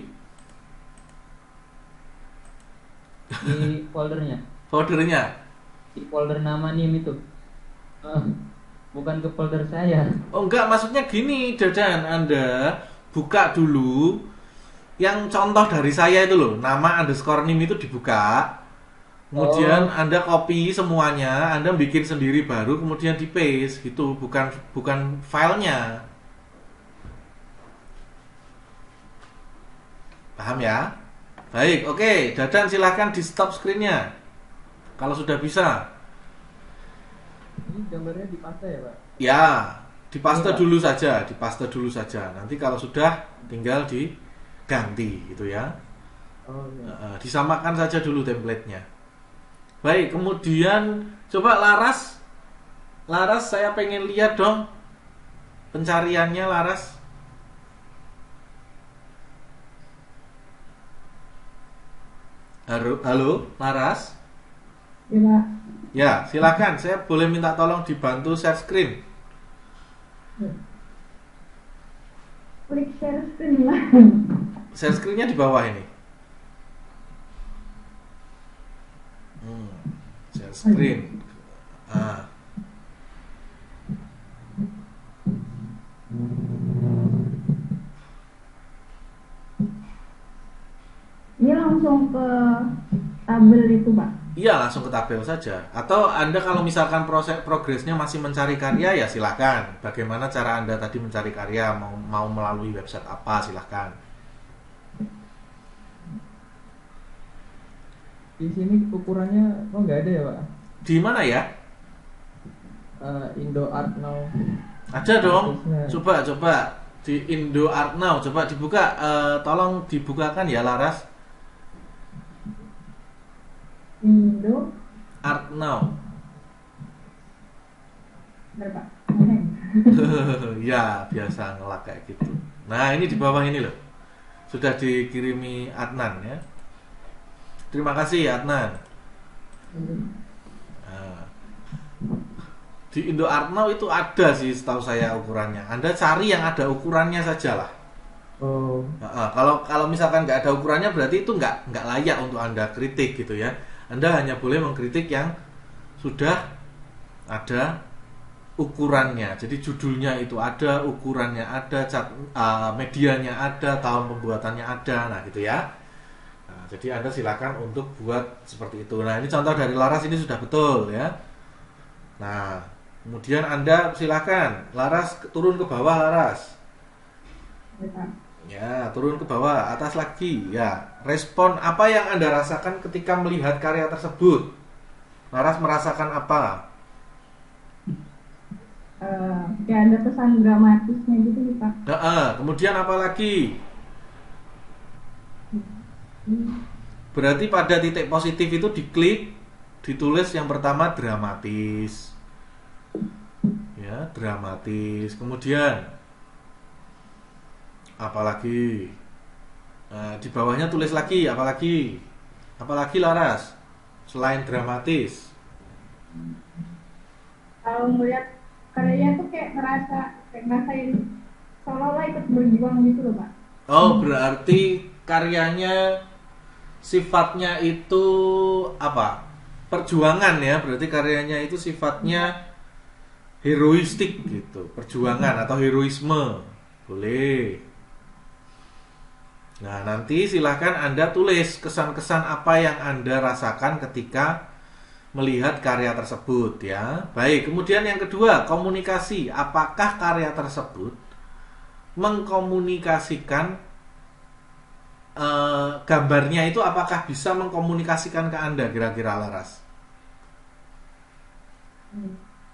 foldernya. Foldernya. Di folder nama NIM itu. Bukan ke folder saya. Oh enggak, maksudnya gini, Dadan, Anda buka dulu yang contoh dari saya itu loh, nama underscore nim itu dibuka, kemudian Anda copy semuanya, Anda bikin sendiri baru, kemudian di paste gitu, bukan filenya. Paham ya? Baik, oke, Dadan silahkan di stop screen-nya kalau sudah bisa. Ini gambarnya dipaste ya Pak? Ya, dipaste dulu saja, dipaste dulu saja. Nanti kalau sudah tinggal diganti gitu ya. Disamakan saja dulu template-nya. Baik, kemudian coba Laras, saya pengen lihat dong pencariannya Laras. Halo, Laras. Ya, Ya, silakan. Saya boleh minta tolong dibantu share screen. klik share screen lah. Share screen-nya di bawah ini. Share screen. Ini langsung ke tabel itu Pak. Iya, langsung ke tabel saja. Atau Anda kalau misalkan proses progresnya masih mencari karya, ya silahkan. Bagaimana cara Anda tadi mencari karya? Mau melalui website apa? Silahkan. Di sini ukurannya nggak ada ya Pak? Di mana ya? Indo Art Now. Ada dong. Terusnya. Coba di Indo Art Now. Coba dibuka. Tolong dibukakan ya, Laras. Indo Art Now. berapa? Ya, biasa ngelak kayak gitu. Nah, ini di bawah ini loh. Sudah dikirimi Adnan ya. Terima kasih Adnan. Nah, di Indo Art Now itu ada sih setahu saya ukurannya. Anda cari yang ada ukurannya saja lah. Oh. Nah, kalau misalkan nggak ada ukurannya berarti itu nggak layak untuk Anda kritik gitu ya. Anda hanya boleh mengkritik yang sudah ada ukurannya. Jadi judulnya itu ada, ukurannya ada, medianya ada, tahun pembuatannya ada. Nah, gitu ya. Nah, jadi Anda silakan untuk buat seperti itu. Nah, ini contoh dari Laras ini sudah betul ya. Nah, kemudian Anda silakan Laras turun ke bawah, Laras. Ya, turun ke bawah, atas lagi. Ya, respon apa yang Anda rasakan ketika melihat karya tersebut? Laras merasakan apa? Kayak ada pesan dramatisnya gitu nih Pak. Kemudian apa lagi? Berarti pada titik positif itu diklik, ditulis yang pertama dramatis. Ya, dramatis. Kemudian apalagi? Nah, di bawahnya tulis lagi, apalagi? Apalagi Laras? Selain dramatis. Kalau melihat karyanya tuh kayak ngerasain seolah-olah ikut berjuang gitu loh Pak. Oh, berarti karyanya sifatnya itu apa? Perjuangan ya, berarti karyanya itu sifatnya heroistik gitu, perjuangan atau heroisme. Boleh. Nah, nanti silahkan Anda tulis kesan-kesan apa yang Anda rasakan ketika melihat karya tersebut ya. Baik, kemudian yang kedua, komunikasi. Apakah karya tersebut mengkomunikasikan gambarnya itu apakah bisa mengkomunikasikan ke Anda kira-kira Laras?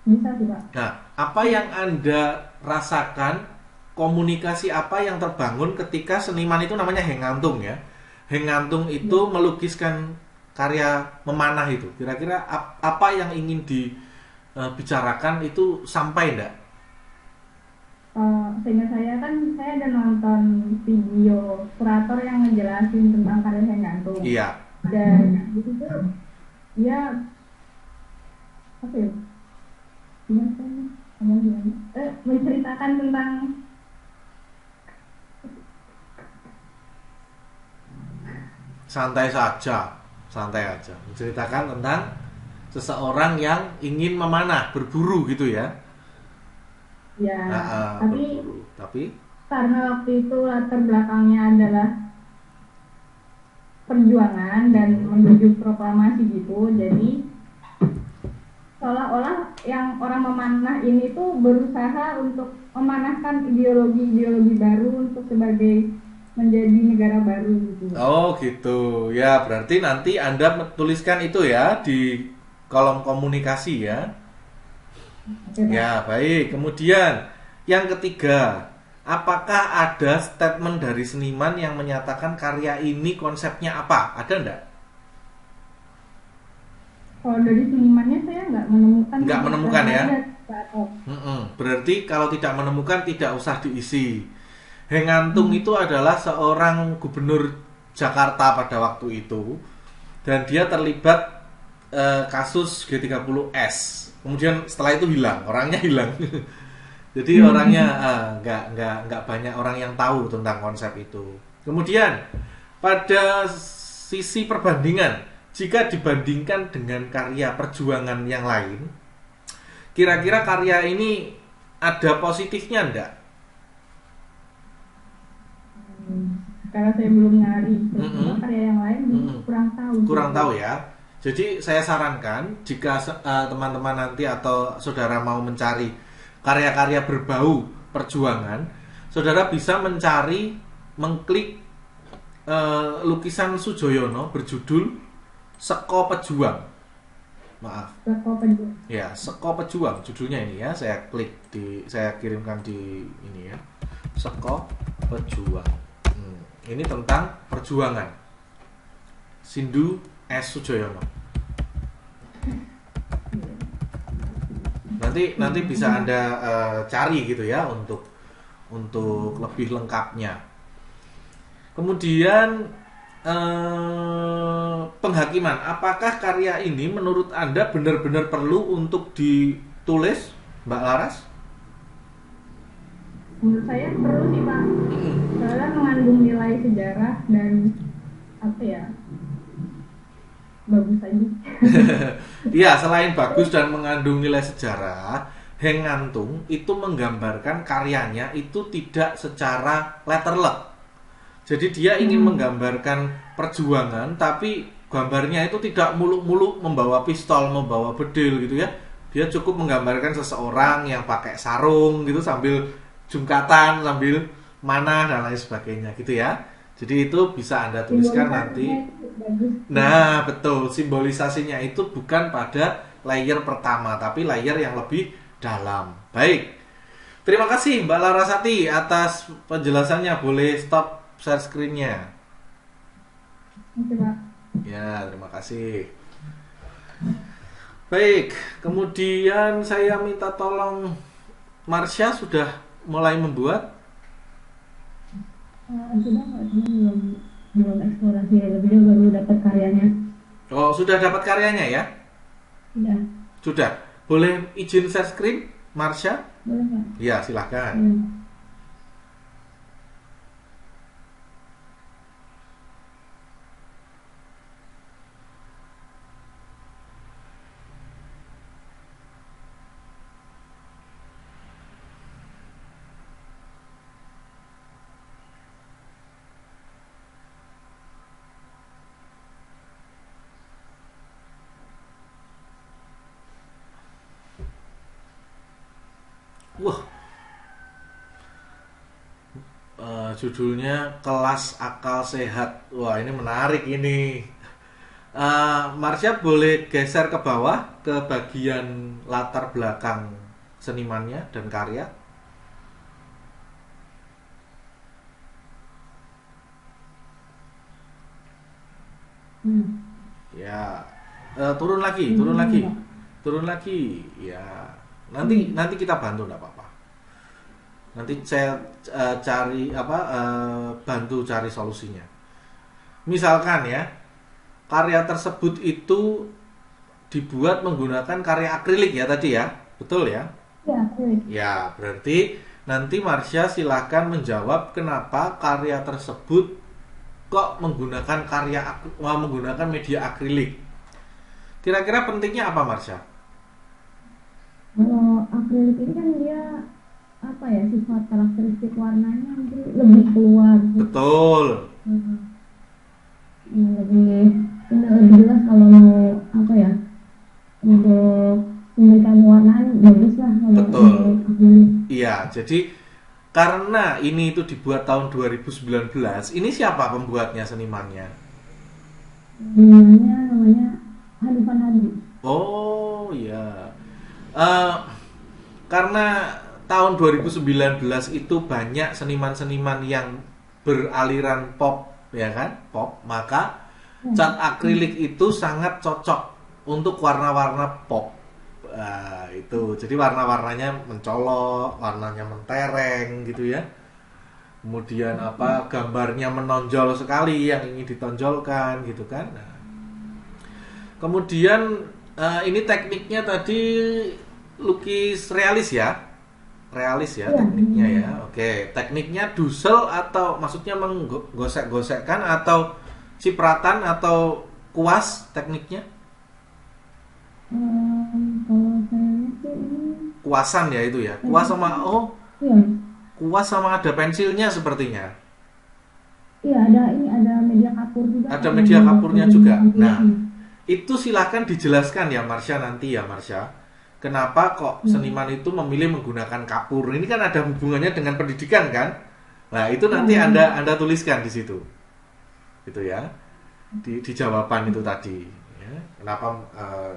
Bisa sih Pak. Nah, apa yang Anda rasakan, komunikasi apa yang terbangun ketika seniman itu namanya Hengantung ya. Hengantung itu melukiskan karya memanah itu. Kira-kira apa yang ingin dibicarakan itu sampai enggak? Sehingga saya ada nonton video kurator yang ngejelasin tentang karya Hengantung. Iya. Dan itu tuh dia apa ya? Menceritakan tentang santai aja menceritakan tentang seseorang yang ingin memanah, berburu gitu ya. ya, tapi karena waktu itu latar belakangnya adalah perjuangan dan menuju proklamasi gitu, jadi seolah-olah yang orang memanah ini tuh berusaha untuk memanahkan ideologi baru untuk sebagai menjadi negara baru gitu. Oh gitu ya, berarti nanti Anda tuliskan itu ya di kolom komunikasi ya. Oke, Ya baik, kemudian yang ketiga, apakah ada statement dari seniman yang menyatakan karya ini konsepnya apa? Ada enggak? Kalau dari senimannya saya nggak menemukan ya. Ada. Berarti kalau tidak menemukan tidak usah diisi. Hengantung itu adalah seorang gubernur Jakarta pada waktu itu, dan dia terlibat kasus G30S. Kemudian setelah itu hilang, orangnya hilang. Jadi orangnya nggak banyak orang yang tahu tentang konsep itu. Kemudian pada sisi perbandingan, jika dibandingkan dengan karya perjuangan yang lain, kira-kira karya ini ada positifnya enggak? Karena saya belum nyari karya yang lain, kurang tahu. Kurang tahu ya. Jadi saya sarankan jika teman-teman nanti atau saudara mau mencari karya-karya berbau perjuangan, saudara bisa mengklik lukisan Soejoyono berjudul Seko Pejuang. Maaf. Seko Pejuang. Ya, Seko Pejuang judulnya ini ya. Saya kirimkan di ini ya. Seko Pejuang. Ini tentang perjuangan. Sindu S. Soejoyono. Nanti bisa Anda cari gitu ya untuk lebih lengkapnya. Kemudian penghakiman, apakah karya ini menurut Anda benar-benar perlu untuk ditulis, Mbak Laras? Menurut saya perlu sih Pak, soalnya mengandung nilai sejarah dan apa ya, bagus aja. Iya, selain bagus dan mengandung nilai sejarah, Heng Ngantung itu menggambarkan karyanya itu tidak secara letterlek. Jadi dia ingin menggambarkan perjuangan, tapi gambarnya itu tidak muluk-muluk membawa pistol, membawa bedil gitu ya. Dia cukup menggambarkan seseorang yang pakai sarung gitu sambil jungkatan, sambil manah dan lain sebagainya gitu ya. Jadi itu bisa Anda tuliskan nanti. Nah, betul. Simbolisasinya itu bukan pada layer pertama, tapi layer yang lebih dalam. Baik. Terima kasih Mbak Larasati atas penjelasannya. Boleh stop share screen-nya. Oke, Pak. Ya, terima kasih. Baik, kemudian saya minta tolong Marsha sudah mulai membuat. Sudah Pak, belum eksplorasi lebih baru dapat karyanya. Oh, sudah dapat karyanya ya? Sudah. Sudah. Boleh izin share screen, Marsha? Boleh Pak. Ya, silahkan. Wah, judulnya Kelas Akal Sehat. Wah, ini menarik ini. Marsha boleh geser ke bawah ke bagian latar belakang senimannya dan karya. Ya, turun lagi. Ya, nanti kita bantu, enggak apa-apa. Nanti saya bantu cari solusinya. Misalkan ya, karya tersebut itu dibuat menggunakan karya akrilik ya tadi ya, betul ya? Ya, akrilik. Ya, berarti nanti Marsha silahkan menjawab kenapa karya tersebut kok menggunakan media akrilik. Kira-kira pentingnya apa, Marsha? Kalau akrilik ini kan dia apa ya, sifat karakteristik warnanya mungkin lebih keluar. Betul. Lebih jelas kalau mau apa ya, untuk memberikan warnaan bagus lah kalau betul. Akrilik. Iya, jadi karena ini itu dibuat tahun 2019, ini siapa pembuatnya, senimannya? Namanya Hanifan Hadi. Oh iya. Karena tahun 2019 itu banyak seniman-seniman yang beraliran pop, ya kan? Pop, maka cat akrilik itu sangat cocok untuk warna-warna pop. Itu. Jadi warna-warnanya mencolok, warnanya mentereng gitu ya. Kemudian gambarnya menonjol sekali yang ingin ditonjolkan gitu kan. Nah. Kemudian ini tekniknya tadi lukis realis ya. Realis ya tekniknya ya. Oke, tekniknya dusel atau maksudnya menggosek-gosekkan atau cipratan atau kuas tekniknya? Kalau saya lihat sih ini Kuasan ya itu ya. Kuas sama iya. Kuas sama ada pensilnya sepertinya. Iya, ada media kapur juga. Ada media kapurnya juga. Nah, Itu silahkan dijelaskan ya Marsha nanti ya Marsha. Kenapa kok seniman itu memilih menggunakan kapur? Ini kan ada hubungannya dengan pendidikan kan? Nah itu nanti anda tuliskan di situ, gitu ya, di jawaban itu tadi. Ya. Kenapa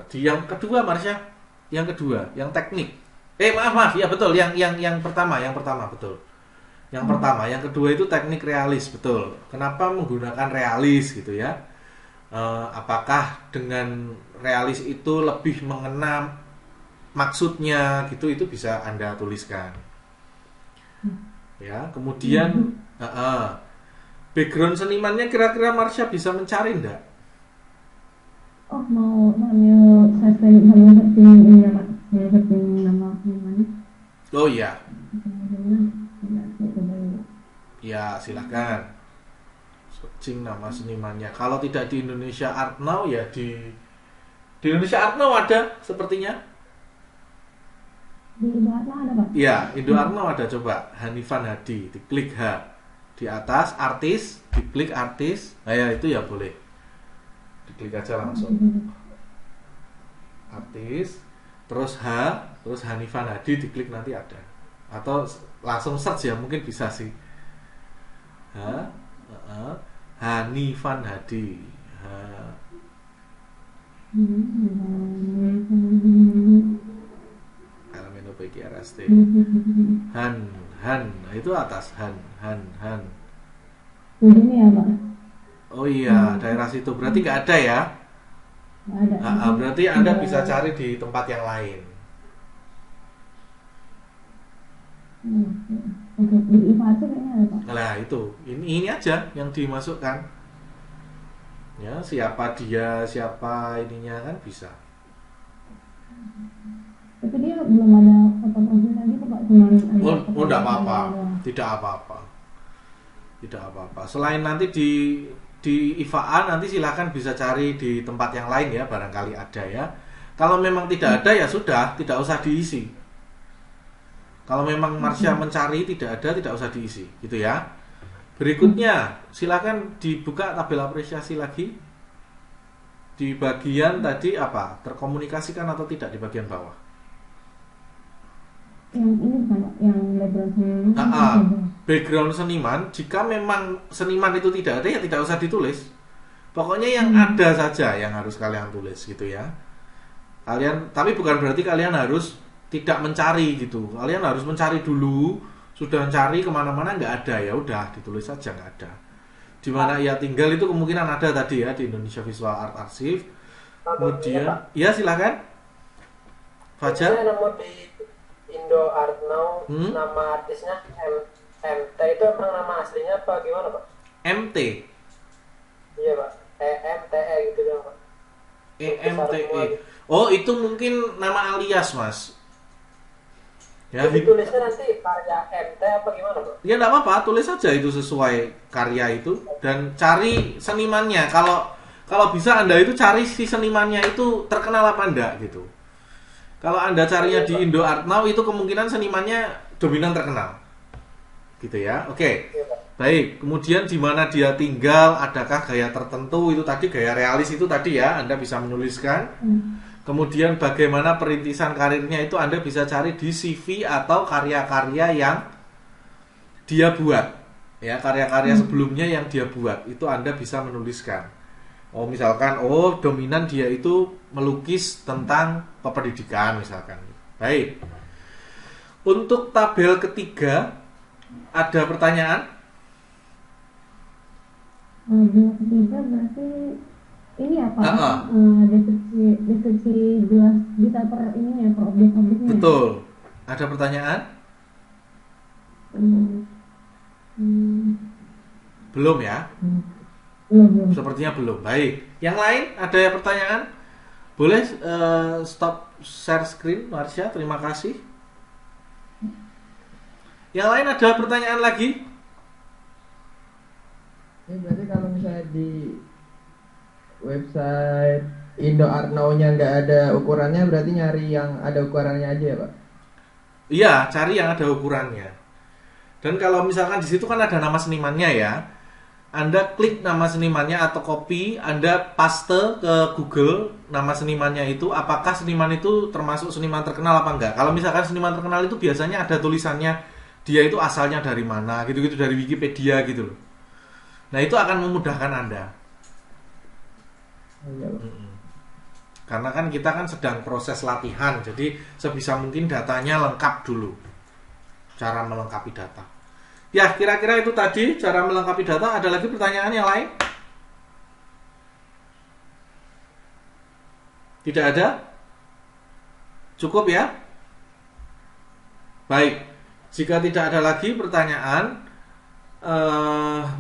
di yang kedua Marsha? Yang kedua, yang teknik. Maaf ya betul. Yang pertama betul. Yang pertama, yang kedua itu teknik realis betul. Kenapa menggunakan realis gitu ya? Apakah dengan realis itu lebih mengena maksudnya gitu, itu bisa Anda tuliskan. Ya, kemudian background senimannya kira-kira Marsha bisa mencari enggak? Oh, mau ngambil searching ini ya Pak, searching nama senimannya. Oh iya. Ya, silahkan searching nama senimannya. Kalau tidak di Indonesia Art Now ya di Indonesia Art Now ada sepertinya. Di Indo Art Now ada Pak? Iya, Indo Art Now ada. Coba Hanifan Hadi, diklik H di atas artis, diklik artis. Nah ya itu ya boleh. Diklik aja langsung. Artis, terus H, terus Hanifan Hadi, diklik nanti ada. Atau langsung search ya, mungkin bisa sih. Hanifan Hadi. RST. Han. Nah, itu atas Han. Ini ya Pak. Oh iya, daerah situ. Berarti nggak ada ya? Nggak ada. Berarti Anda bisa cari di tempat yang lain. Oke, di IFA itu kayaknya ada Pak. Nah itu, ini aja yang dimasukkan. Ya, siapa dia, siapa ininya kan bisa. Tapi dia belum ada foto profil lagi Pak, cuma ada. Oh, tidak apa-apa, tidak apa-apa. Selain nanti di IFA nanti silahkan bisa cari di tempat yang lain ya, barangkali ada ya. Kalau memang tidak ada ya sudah, tidak usah diisi. Kalau memang Marsha mencari tidak ada, tidak usah diisi, gitu ya. Berikutnya, silakan dibuka tabel apresiasi lagi. Di bagian tadi apa? Terkomunikasikan atau tidak di bagian bawah? Yang ini bukan Pak, yang background seniman. Background seniman, jika memang seniman itu tidak ada ya tidak usah ditulis. Pokoknya yang ada saja yang harus kalian tulis gitu ya. Kalian, tapi bukan berarti kalian harus tidak mencari gitu. Kalian harus mencari dulu. Sudah mencari kemana-mana nggak ada ya udah ditulis saja nggak ada. Di mana ia tinggal itu kemungkinan ada tadi ya di Indonesia Visual Art Archive. Kemudian, ya silakan. Fajar. Saya nemu di Indo Art Now, nama artisnya MT, itu emang nama aslinya apa gimana Pak? MT. Iya Pak, MTE gitu ya Pak. EMTE. Oh itu mungkin nama alias Mas. Ya, jadi tulisnya nanti karya MT apa gimana Pak? Ya enggak apa-apa, tulis saja itu sesuai karya itu dan cari senimannya. Kalau bisa Anda itu cari si senimannya itu terkenal apa enggak gitu. Kalau Anda carinya di Indo Art Now itu kemungkinan senimannya dominan terkenal. Gitu ya. Oke. Baik, kemudian di mana dia tinggal, adakah gaya tertentu, itu tadi gaya realis itu tadi ya, Anda bisa menuliskan. Kemudian bagaimana perintisan karirnya itu Anda bisa cari di CV atau karya-karya yang dia buat. Ya, karya-karya sebelumnya yang dia buat, itu Anda bisa menuliskan. Oh, misalkan dominan dia itu melukis tentang pendidikan misalkan. Baik. Untuk tabel ketiga ada pertanyaan? Tabel ketiga berarti ini apa? Deskripsi jelas bisa per ininya, per objek-objeknya. Betul. Ada pertanyaan? Belum ya? Belum. Sepertinya belum. Baik. Yang lain ada pertanyaan? Boleh stop share screen, Marsha. Terima kasih. Yang lain ada pertanyaan lagi? Ini berarti kalau misalnya di website Indo Art Now-nya nggak ada ukurannya, berarti nyari yang ada ukurannya aja ya Pak? Iya, cari yang ada ukurannya. Dan kalau misalkan di situ kan ada nama senimannya ya. Anda klik nama senimannya atau copy, Anda paste ke Google nama senimannya itu, apakah seniman itu termasuk seniman terkenal apa enggak. Kalau misalkan seniman terkenal itu biasanya ada tulisannya dia itu asalnya dari mana, gitu-gitu, dari Wikipedia gitu loh. Nah itu akan memudahkan Anda. Karena kan kita kan sedang proses latihan, jadi sebisa mungkin datanya lengkap dulu. Cara melengkapi data. Ya, kira-kira itu tadi cara melengkapi data. Ada lagi pertanyaan yang lain? Tidak ada? Cukup ya? Baik. Jika tidak ada lagi pertanyaan,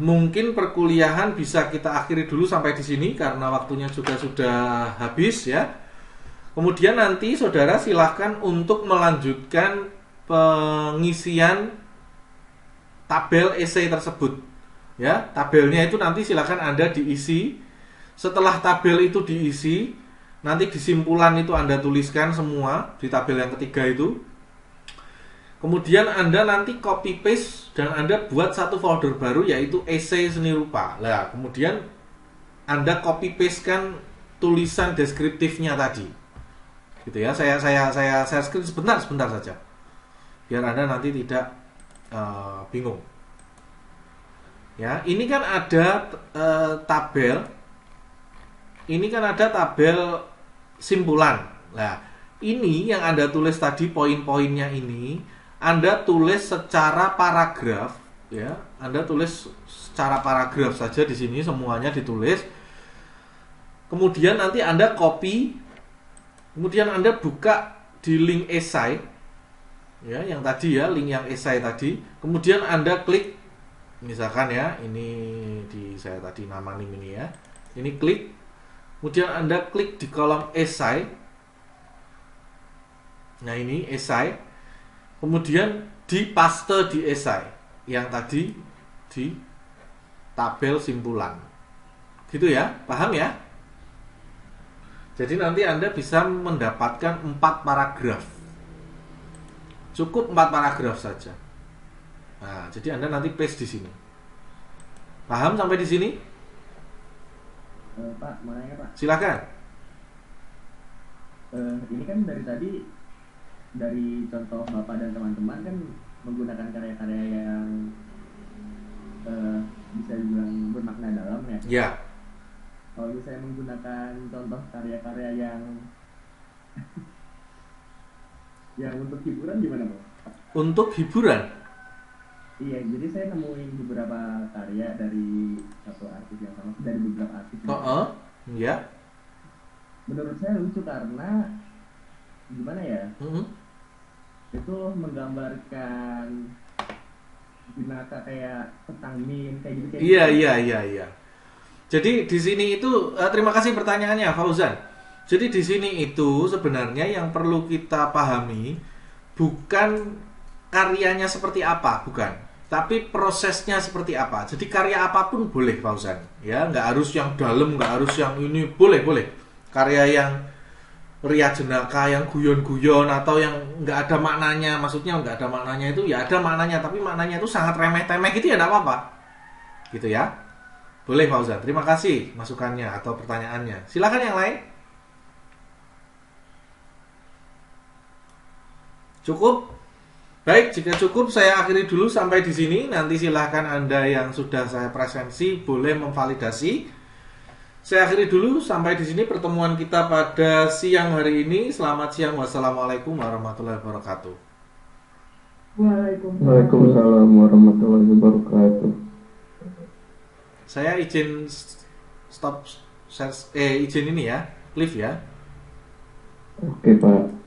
mungkin perkuliahan bisa kita akhiri dulu sampai di sini karena waktunya juga sudah habis ya. Kemudian nanti saudara silahkan untuk melanjutkan pengisian tabel esai tersebut ya. Tabelnya itu nanti silakan Anda diisi. Setelah tabel itu diisi, nanti kesimpulan itu Anda tuliskan semua di tabel yang ketiga itu. Kemudian Anda nanti copy paste dan Anda buat satu folder baru yaitu esai seni rupa. Nah, kemudian Anda copy paste kan tulisan deskriptifnya tadi. Gitu ya. Saya screen sebentar saja. Biar Anda nanti tidak bingung. Ya, ini kan ada tabel. Ini kan ada tabel simpulan. Nah, ini yang Anda tulis tadi poin-poinnya ini, Anda tulis secara paragraf, ya. Anda tulis secara paragraf saja di sini semuanya ditulis. Kemudian nanti Anda copy, kemudian Anda buka di link esai. Ya, yang tadi ya, link yang esai tadi. Kemudian Anda klik, misalkan ya, ini di saya tadi nama ini ya. Ini klik. Kemudian Anda klik di kolom esai. Nah, ini esai. Kemudian dipaste di esai yang tadi di tabel simpulan. Gitu ya, paham ya? Jadi nanti Anda bisa mendapatkan 4 paragraf. Cukup 4 paragraf saja. Nah, jadi Anda nanti paste di sini. Paham sampai di sini? Pak, mau nanya Pak. Silakan. Ini kan dari tadi, dari contoh Bapak dan teman-teman kan menggunakan karya-karya yang bisa dibilang bermakna dalam ya. Ya. Kalau misalnya menggunakan contoh karya-karya yang untuk hiburan gimana Pak? Untuk hiburan? Iya, jadi saya nemuin beberapa karya dari satu artis yang sama, dari beberapa artis. Ya. Menurut saya lucu karena gimana ya? Itu menggambarkan binatang kayak petang min kayak gitu. Iya. Jadi di sini itu terima kasih pertanyaannya Fauzan. Jadi di sini itu sebenarnya yang perlu kita pahami bukan karyanya seperti apa, bukan, tapi prosesnya seperti apa. Jadi karya apapun boleh Fauzan, ya, nggak harus yang dalam, nggak harus yang ini, boleh. Karya yang ria jenaka, yang guyon-guyon atau yang nggak ada maknanya, maksudnya nggak ada maknanya itu ya ada maknanya, tapi maknanya itu sangat remeh-temeh gitu ya nggak apa-apa, gitu ya. Boleh Fauzan, terima kasih masukannya atau pertanyaannya. Silakan yang lain. Cukup? Baik, jika cukup saya akhiri dulu sampai di sini. Nanti silahkan Anda yang sudah saya presensi boleh memvalidasi. Saya akhiri dulu sampai di sini pertemuan kita pada siang hari ini. Selamat siang. Wassalamualaikum warahmatullahi wabarakatuh. Waalaikumsalam warahmatullahi wabarakatuh. Saya izin stop izin ini ya, live ya. Oke Pak.